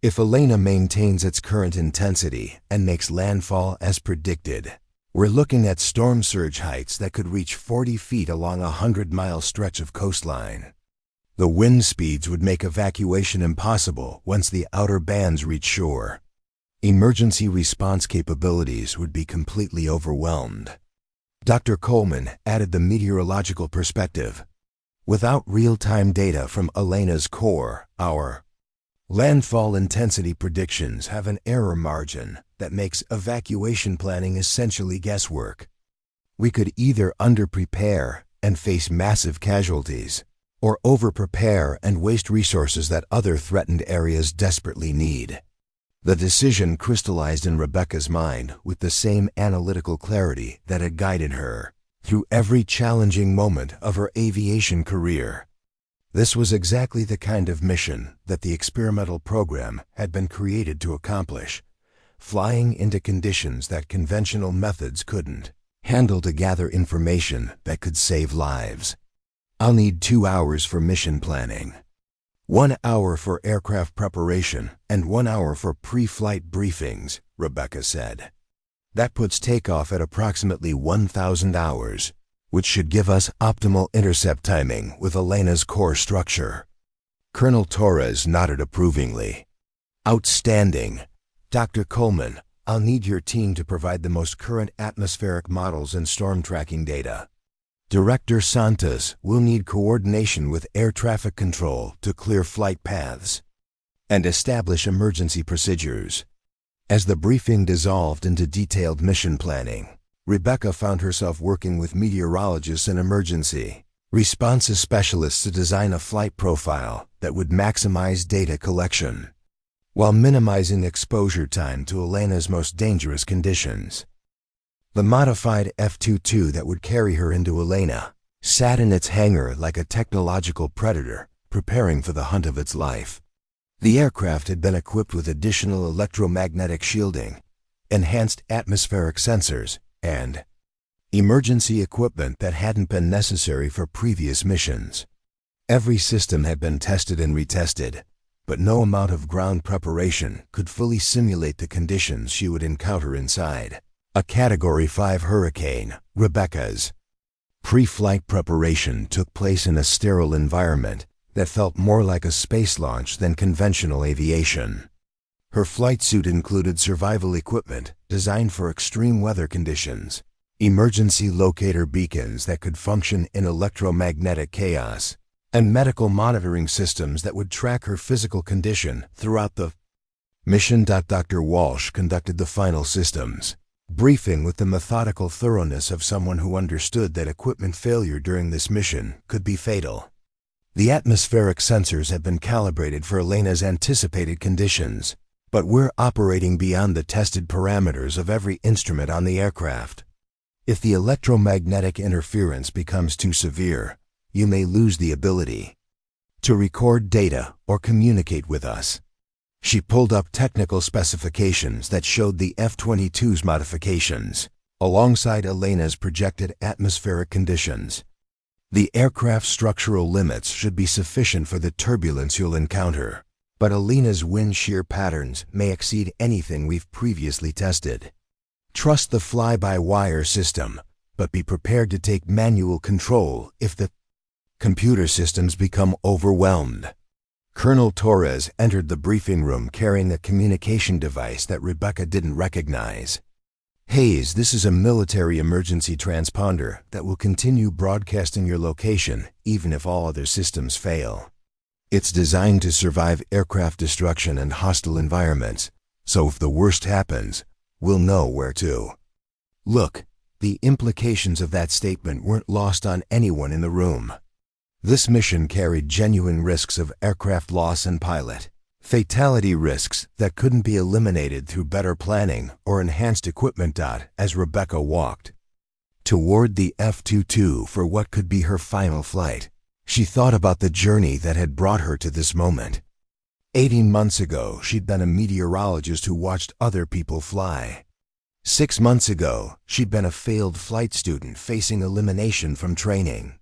Speaker 1: If Elena maintains its current intensity and makes landfall as predicted, we're looking at storm surge heights that could reach 40 feet along a 100-mile stretch of coastline. The wind speeds would make evacuation impossible once the outer bands reach shore. Emergency response capabilities would be completely overwhelmed. Dr. Coleman added the meteorological perspective. Without real-time data from Elena's core, our landfall intensity predictions have an error margin that makes evacuation planning essentially guesswork. We could either underprepare and face massive casualties, or overprepare and waste resources that other threatened areas desperately need. The decision crystallized in Rebecca's mind with the same analytical clarity that had guided her through every challenging moment of her aviation career. This was exactly the kind of mission that the experimental program had been created to accomplish, flying into conditions that conventional methods couldn't handle to gather information that could save lives. I'll need 2 hours for mission planning, 1 hour for aircraft preparation, and 1 hour for pre-flight briefings, Rebecca said. That puts takeoff at approximately 1,000 hours, which should give us optimal intercept timing with Elena's core structure. Colonel Torres nodded approvingly. Outstanding. Dr. Coleman, I'll need your team to provide the most current atmospheric models and storm tracking data. Director Santos will need coordination with air traffic control to clear flight paths and establish emergency procedures. As the briefing dissolved into detailed mission planning, Rebecca found herself working with meteorologists and emergency responses specialists to design a flight profile that would maximize data collection while minimizing exposure time to Elena's most dangerous conditions. The modified F-22 that would carry her into Elena sat in its hangar like a technological predator, preparing for the hunt of its life. The aircraft had been equipped with additional electromagnetic shielding, enhanced atmospheric sensors, and emergency equipment that hadn't been necessary for previous missions. Every system had been tested and retested, but no amount of ground preparation could fully simulate the conditions she would encounter inside a Category 5 hurricane. Rebecca's pre-flight preparation took place in a sterile environment that felt more like a space launch than conventional aviation. Her flight suit included survival equipment designed for extreme weather conditions, emergency locator beacons that could function in electromagnetic chaos, and medical monitoring systems that would track her physical condition throughout the mission. Dr. Walsh conducted the final systems briefing with the methodical thoroughness of someone who understood that equipment failure during this mission could be fatal. The atmospheric sensors have been calibrated for Elena's anticipated conditions, but we're operating beyond the tested parameters of every instrument on the aircraft. If the electromagnetic interference becomes too severe, you may lose the ability to record data or communicate with us. She pulled up technical specifications that showed the F-22's modifications, alongside Elena's projected atmospheric conditions. The aircraft's structural limits should be sufficient for the turbulence you'll encounter, but Elena's wind shear patterns may exceed anything we've previously tested. Trust the fly-by-wire system, but be prepared to take manual control if the computer systems become overwhelmed. Colonel Torres entered the briefing room carrying a communication device that Rebecca didn't recognize. Hayes, this is a military emergency transponder that will continue broadcasting your location even if all other systems fail. It's designed to survive aircraft destruction and hostile environments, so if the worst happens, we'll know where to look. The implications of that statement weren't lost on anyone in the room. This mission carried genuine risks of aircraft loss and pilot fatality risks that couldn't be eliminated through better planning or enhanced equipment. As Rebecca walked toward the F-22 for what could be her final flight, she thought about the journey that had brought her to this moment. 18 months ago, she'd been a meteorologist who watched other people fly. 6 months ago, she'd been a failed flight student facing elimination from training.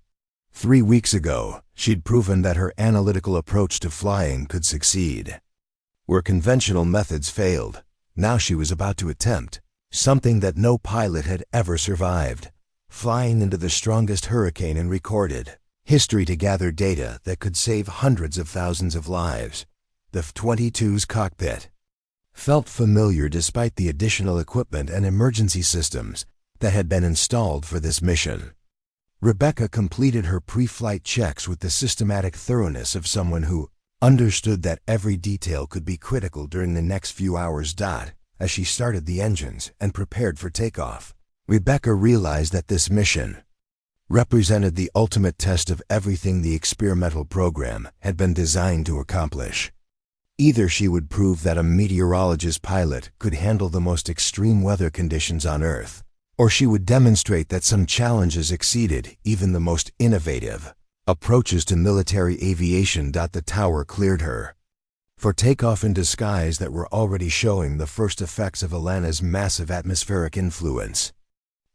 Speaker 1: 3 weeks ago, she'd proven that her analytical approach to flying could succeed. Where conventional methods failed, now she was about to attempt something that no pilot had ever survived: flying into the strongest hurricane in recorded history to gather data that could save hundreds of thousands of lives. The F-22's cockpit. felt familiar despite the additional equipment and emergency systems that had been installed for this mission. Rebecca completed her pre-flight checks with the systematic thoroughness of someone who understood that every detail could be critical during the next few hours. As she started the engines and prepared for takeoff, Rebecca realized that this mission represented the ultimate test of everything the experimental program had been designed to accomplish. Either she would prove that a meteorologist pilot could handle the most extreme weather conditions on Earth, or she would demonstrate that some challenges exceeded even the most innovative approaches to military aviation. The tower cleared her for takeoff in disguise that were already showing the first effects of Elena's massive atmospheric influence.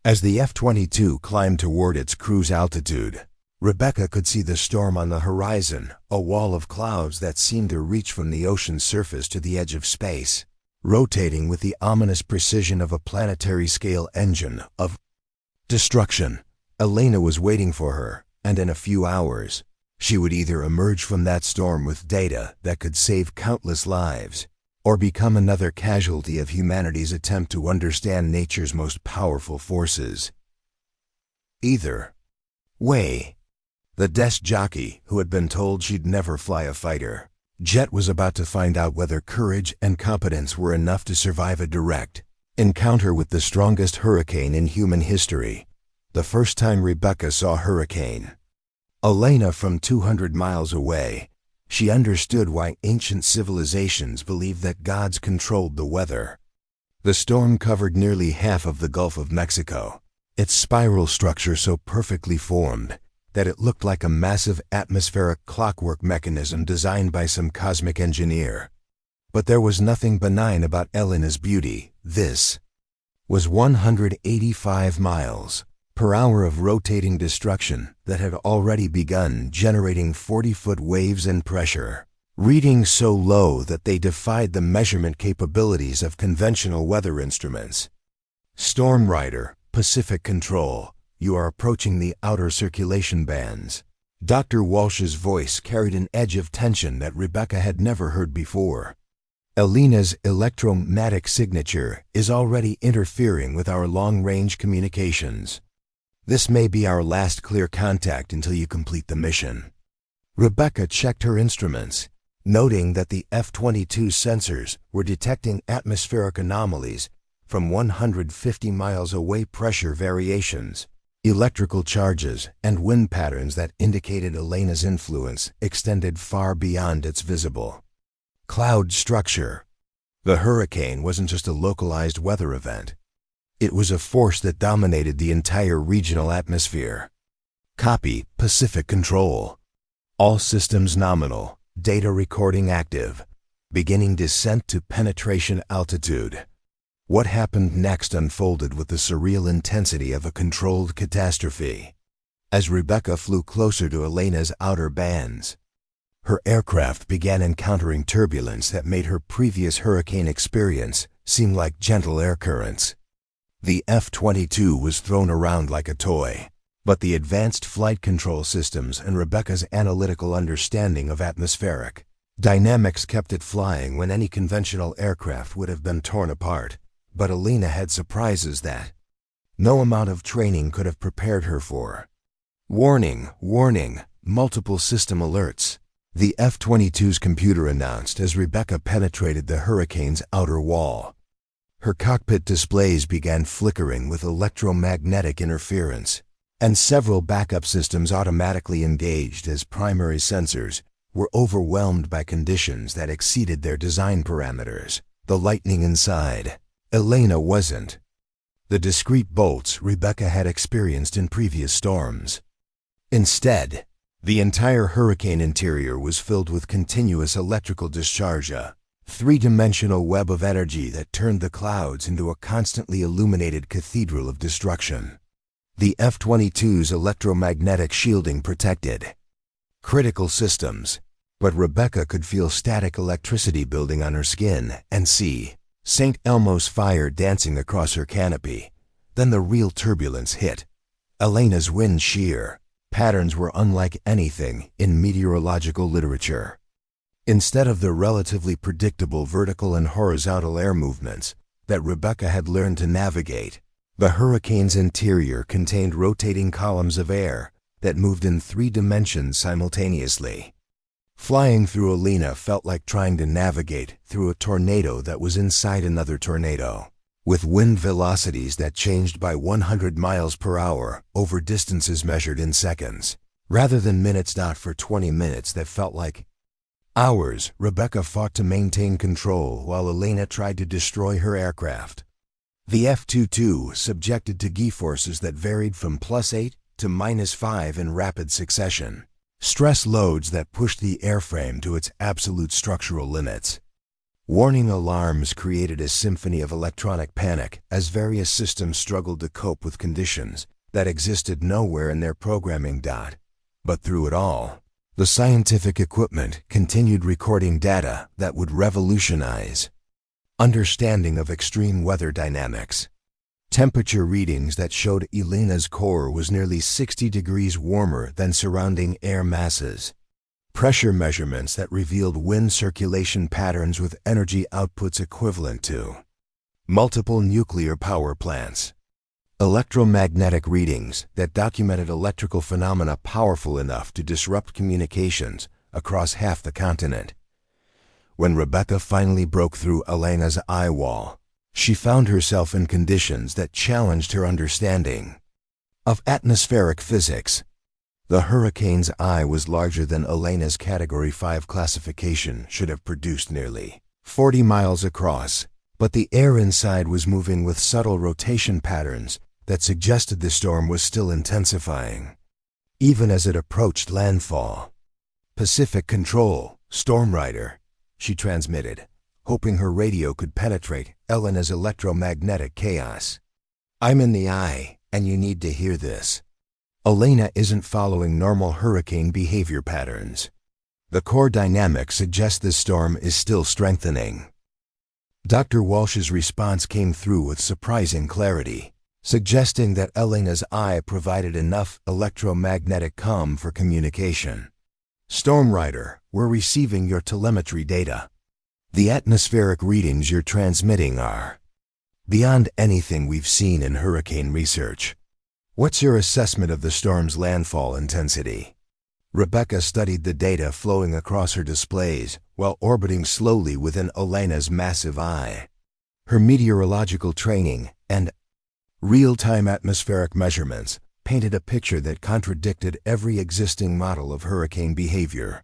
Speaker 1: As the F-22 climbed toward its cruise altitude, Rebecca could see the storm on the horizon, a wall of clouds that seemed to reach from the ocean's surface to the edge of space, rotating with the ominous precision of a planetary-scale engine of destruction. Elena was waiting for her, and in a few hours, she would either emerge from that storm with data that could save countless lives, or become another casualty of humanity's attempt to understand nature's most powerful forces. Either way, the desk jockey, who had been told she'd never fly a fighter jet, was about to find out whether courage and competence were enough to survive a direct encounter with the strongest hurricane in human history. The first time Rebecca saw Hurricane Elena from 200 miles away, she understood why ancient civilizations believed that gods controlled the weather. The storm covered nearly half of the Gulf of Mexico, its spiral structure so perfectly formed that it looked like a massive atmospheric clockwork mechanism designed by some cosmic engineer. But there was nothing benign about Elena's beauty. This was 185 miles per hour of rotating destruction that had already begun generating 40-foot waves and pressure, readings so low that they defied the measurement capabilities of conventional weather instruments. Storm Rider, Pacific Control, you are approaching the outer circulation bands. Dr. Walsh's voice carried an edge of tension that Rebecca had never heard before. Elena's electromagnetic signature is already interfering with our long-range communications. This may be our last clear contact until you complete the mission. Rebecca checked her instruments, noting that the F-22 sensors were detecting atmospheric anomalies from 150 miles away, pressure variations, electrical charges, and wind patterns that indicated Elena's influence extended far beyond its visible cloud structure. The hurricane wasn't just a localized weather event. It was a force that dominated the entire regional atmosphere. Copy, Pacific Control. All systems nominal, data recording active. Beginning descent to penetration altitude. What happened next unfolded with the surreal intensity of a controlled catastrophe. As Rebecca flew closer to Elena's outer bands, her aircraft began encountering turbulence that made her previous hurricane experience seem like gentle air currents. The F-22 was thrown around like a toy, but the advanced flight control systems and Rebecca's analytical understanding of atmospheric dynamics kept it flying when any conventional aircraft would have been torn apart. But Elena had surprises that no amount of training could have prepared her for. Warning, warning, multiple system alerts. The F-22's computer announced as Rebecca penetrated the hurricane's outer wall. Her cockpit displays began flickering with electromagnetic interference, and several backup systems automatically engaged as primary sensors were overwhelmed by conditions that exceeded their design parameters. The lightning inside Elena wasn't the discrete bolts Rebecca had experienced in previous storms. Instead, the entire hurricane interior was filled with continuous electrical discharge, a three-dimensional web of energy that turned the clouds into a constantly illuminated cathedral of destruction. The F-22's electromagnetic shielding protected critical systems, but Rebecca could feel static electricity building on her skin and see St. Elmo's fire dancing across her canopy. Then the real turbulence hit. Elena's wind shear patterns were unlike anything in meteorological literature. Instead of the relatively predictable vertical and horizontal air movements that Rebecca had learned to navigate, the hurricane's interior contained rotating columns of air that moved in 3 dimensions simultaneously. Flying through Alina felt like trying to navigate through a tornado that was inside another tornado, with wind velocities that changed by 100 miles per hour over distances measured in seconds, rather than minutes. For 20 minutes that felt like hours, Rebecca fought to maintain control while Alina tried to destroy her aircraft. The F-22, subjected to G-forces that varied from +8 to -5 in rapid succession, stress loads that pushed the airframe to its absolute structural limits. Warning alarms created a symphony of electronic panic as various systems struggled to cope with conditions that existed nowhere in their programming. But through it all, the scientific equipment continued recording data that would revolutionize understanding of extreme weather dynamics. Temperature readings that showed Alina's core was nearly 60 degrees warmer than surrounding air masses. Pressure measurements that revealed wind circulation patterns with energy outputs equivalent to multiple nuclear power plants. Electromagnetic readings that documented electrical phenomena powerful enough to disrupt communications across half the continent. When Rebecca finally broke through Alina's eye wall, she found herself in conditions that challenged her understanding of atmospheric physics. The hurricane's eye was larger than Alina's Category 5 classification should have produced, nearly 40 miles across, but the air inside was moving with subtle rotation patterns that suggested the storm was still intensifying, even as it approached landfall. "Pacific Control, Storm Rider," she transmitted, hoping her radio could penetrate Alina's electromagnetic chaos. "I'm in the eye, and you need to hear this. Alina isn't following normal hurricane behavior patterns. The core dynamics suggest this storm is still strengthening." Dr. Walsh's response came through with surprising clarity, suggesting that Alina's eye provided enough electromagnetic calm for communication. "Storm Rider, we're receiving your telemetry data. The atmospheric readings you're transmitting are beyond anything we've seen in hurricane research. What's your assessment of the storm's landfall intensity?" Rebecca studied the data flowing across her displays while orbiting slowly within Alina's massive eye. Her meteorological training and real-time atmospheric measurements painted a picture that contradicted every existing model of hurricane behavior.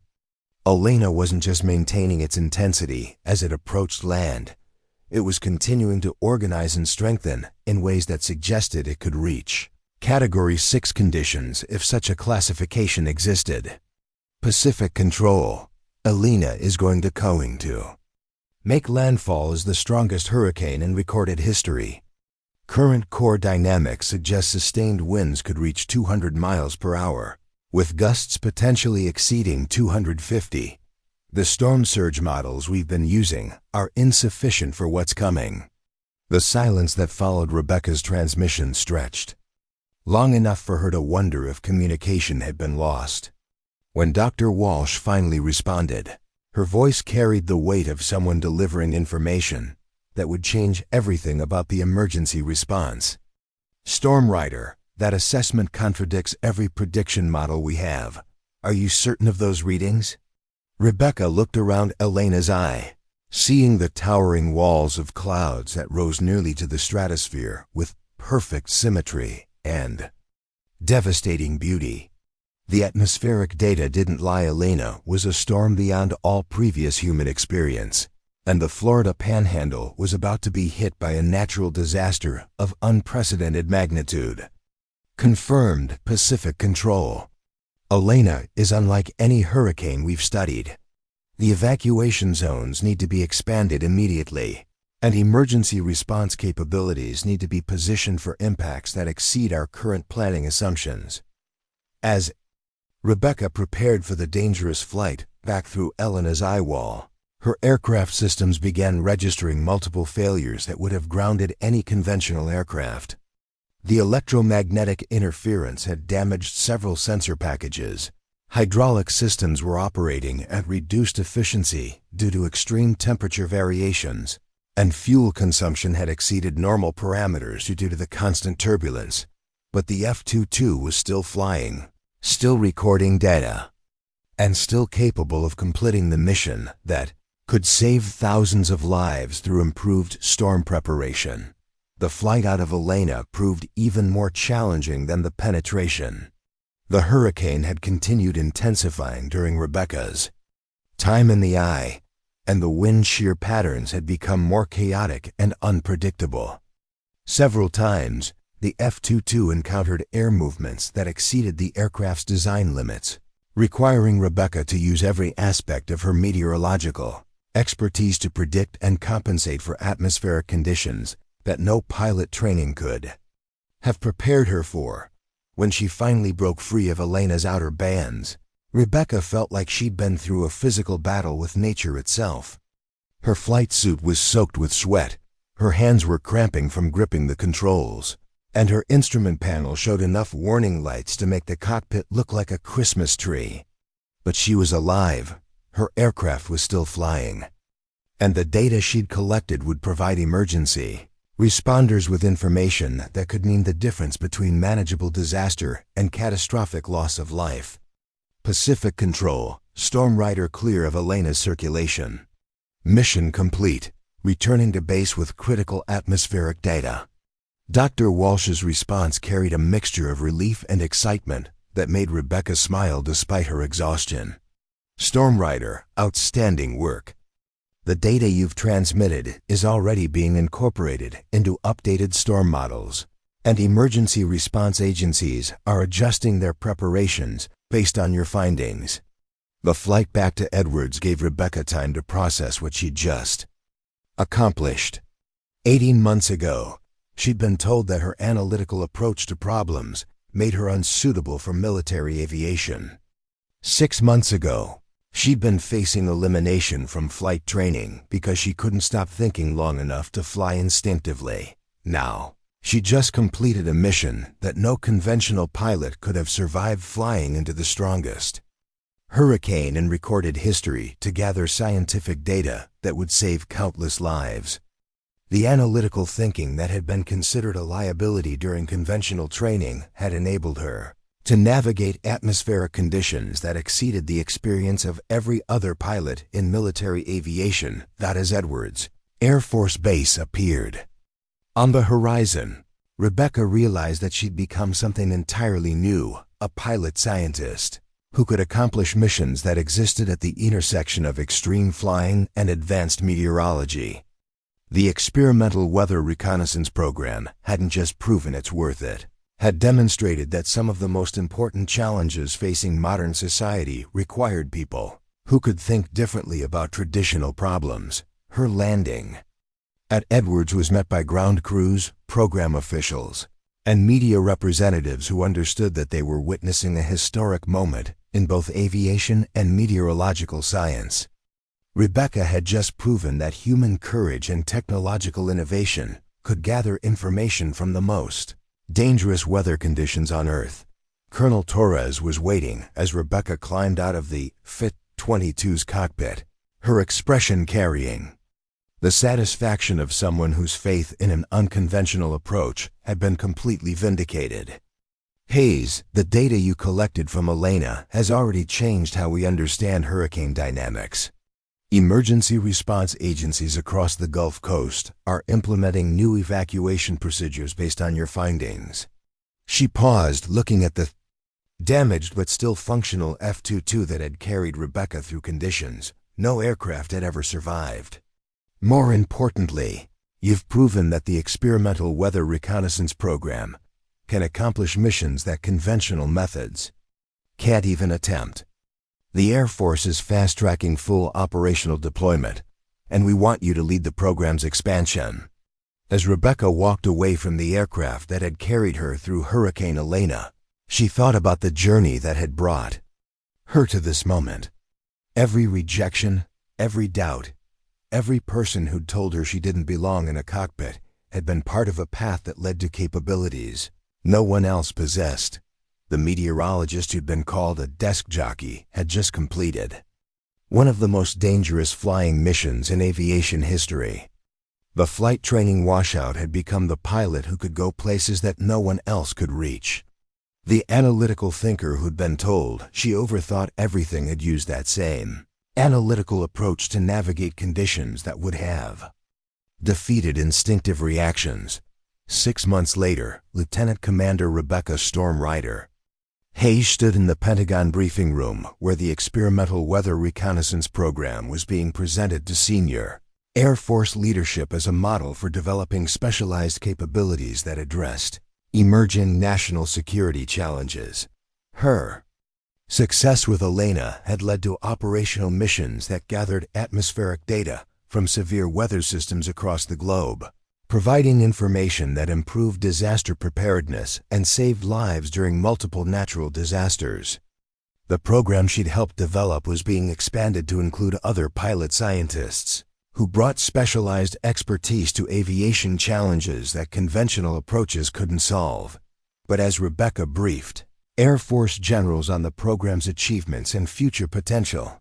Speaker 1: Alina wasn't just maintaining its intensity as it approached land. It was continuing to organize and strengthen in ways that suggested it could reach Category 6 conditions if such a classification existed. "Pacific Control, Alina is going to make landfall as the strongest hurricane in recorded history. Current core dynamics suggest sustained winds could reach 200 miles per hour, with gusts potentially exceeding 250. The storm surge models we've been using are insufficient for what's coming." The silence that followed Rebecca's transmission stretched long enough for her to wonder if communication had been lost. When Dr. Walsh finally responded, her voice carried the weight of someone delivering information that would change everything about the emergency response. "Storm Rider, that assessment contradicts every prediction model we have. Are you certain of those readings?" Rebecca looked around Alina's eye, seeing the towering walls of clouds that rose nearly to the stratosphere with perfect symmetry and devastating beauty. The atmospheric data didn't lie. Alina was a storm beyond all previous human experience, and the Florida Panhandle was about to be hit by a natural disaster of unprecedented magnitude. "Confirmed, Pacific Control. Alina is unlike any hurricane we've studied. The evacuation zones need to be expanded immediately, and emergency response capabilities need to be positioned for impacts that exceed our current planning assumptions." As Rebecca prepared for the dangerous flight back through Alina's eye wall, her aircraft systems began registering multiple failures that would have grounded any conventional aircraft. The electromagnetic interference had damaged several sensor packages, Hydraulic systems were operating at reduced efficiency due to extreme temperature variations, and fuel consumption had exceeded normal parameters due to the constant turbulence. But the F-22 was still flying, still recording data, and still capable of completing the mission that could save thousands of lives through improved storm preparation. The flight out of Elena proved even more challenging than the penetration. The hurricane had continued intensifying during Rebecca's time in the eye, and the wind shear patterns had become more chaotic and unpredictable. Several times, the F-22 encountered air movements that exceeded the aircraft's design limits, requiring Rebecca to use every aspect of her meteorological expertise to predict and compensate for atmospheric conditions that no pilot training could have prepared her for. When she finally broke free of Elena's outer bands, Rebecca felt like she'd been through a physical battle with nature itself. Her flight suit was soaked with sweat, her hands were cramping from gripping the controls, and her instrument panel showed enough warning lights to make the cockpit look like a Christmas tree. But she was alive, her aircraft was still flying, and the data she'd collected would provide emergency responders with information that could mean the difference between manageable disaster and catastrophic loss of life. Pacific Control, Storm Rider clear of Elena's circulation. Mission complete, returning to base with critical atmospheric data. Dr. Walsh's response carried a mixture of relief and excitement that made Rebecca smile despite her exhaustion. Storm Rider, outstanding work. The data you've transmitted is already being incorporated into updated storm models, and emergency response agencies are adjusting their preparations based on your findings. The flight back to Edwards gave Rebecca time to process what she'd just accomplished. 18 months ago, she'd been told that her analytical approach to problems made her unsuitable for military aviation. 6 months ago, she'd been facing elimination from flight training because she couldn't stop thinking long enough to fly instinctively. Now, she just completed a mission that no conventional pilot could have survived flying into the strongest hurricane in recorded history to gather scientific data that would save countless lives. The analytical thinking that had been considered a liability during conventional training had enabled her to navigate atmospheric conditions that exceeded the experience of every other pilot in military aviation. That as Edwards Air Force Base appeared on the horizon, Rebecca realized that she'd become something entirely new, a pilot scientist who could accomplish missions that existed at the intersection of extreme flying and advanced meteorology. The experimental weather reconnaissance program hadn't just proven its worth, it had demonstrated that some of the most important challenges facing modern society required people who could think differently about traditional problems. Her landing at Edwards was met by ground crews, program officials, and media representatives who understood that they were witnessing a historic moment in both aviation and meteorological science. Rebecca had just proven that human courage and technological innovation could gather information from the most dangerous weather conditions on Earth. Colonel Torres was waiting as Rebecca climbed out of the F-22's cockpit, her expression carrying the satisfaction of someone whose faith in an unconventional approach had been completely vindicated. Hayes, the data you collected from Elena has already changed how we understand hurricane dynamics. Emergency response agencies across the Gulf Coast are implementing new evacuation procedures based on your findings. She paused, looking at the damaged but still functional F-22 that had carried Rebecca through conditions no aircraft had ever survived. More importantly, you've proven that the experimental weather reconnaissance program can accomplish missions that conventional methods can't even attempt. The Air Force is fast-tracking full operational deployment, and we want you to lead the program's expansion. As Rebecca walked away from the aircraft that had carried her through Hurricane Elena, she thought about the journey that had brought her to this moment. Every rejection, every doubt, every person who'd told her she didn't belong in a cockpit had been part of a path that led to capabilities no one else possessed. the meteorologist who'd been called a desk jockey had just completed one of the most dangerous flying missions in aviation history. The flight training washout had become the pilot who could go places that no one else could reach. The analytical thinker who'd been told she overthought everything had used that same analytical approach to navigate conditions that would have defeated instinctive reactions. 6 months later, Lieutenant Commander Rebecca Storm Ryder Hayes stood in the Pentagon briefing room where the experimental weather reconnaissance program was being presented to senior Air Force leadership as a model for developing specialized capabilities that addressed emerging national security challenges. Her success with Elena had led to operational missions that gathered atmospheric data from severe weather systems across the globe, providing information that improved disaster preparedness and saved lives during multiple natural disasters. The program she'd helped develop was being expanded to include other pilot scientists who brought specialized expertise to aviation challenges that conventional approaches couldn't solve. But as Rebecca briefed Air Force generals on the program's achievements and future potential,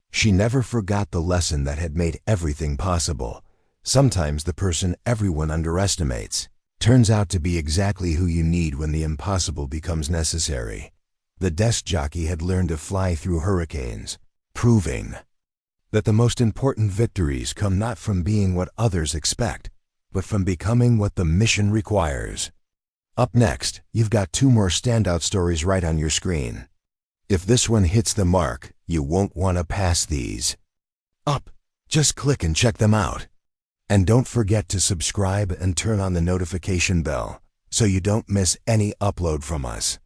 Speaker 1: she never forgot the lesson that had made everything possible. Sometimes the person everyone underestimates turns out to be exactly who you need when the impossible becomes necessary. The desk jockey had learned to fly through hurricanes, proving that the most important victories come not from being what others expect, but from becoming what the mission requires. Up next, you've got 2 more standout stories right on your screen. If this one hits the mark, you won't want to pass these up. Just click and check them out. And don't forget to subscribe and turn on the notification bell so you don't miss any upload from us.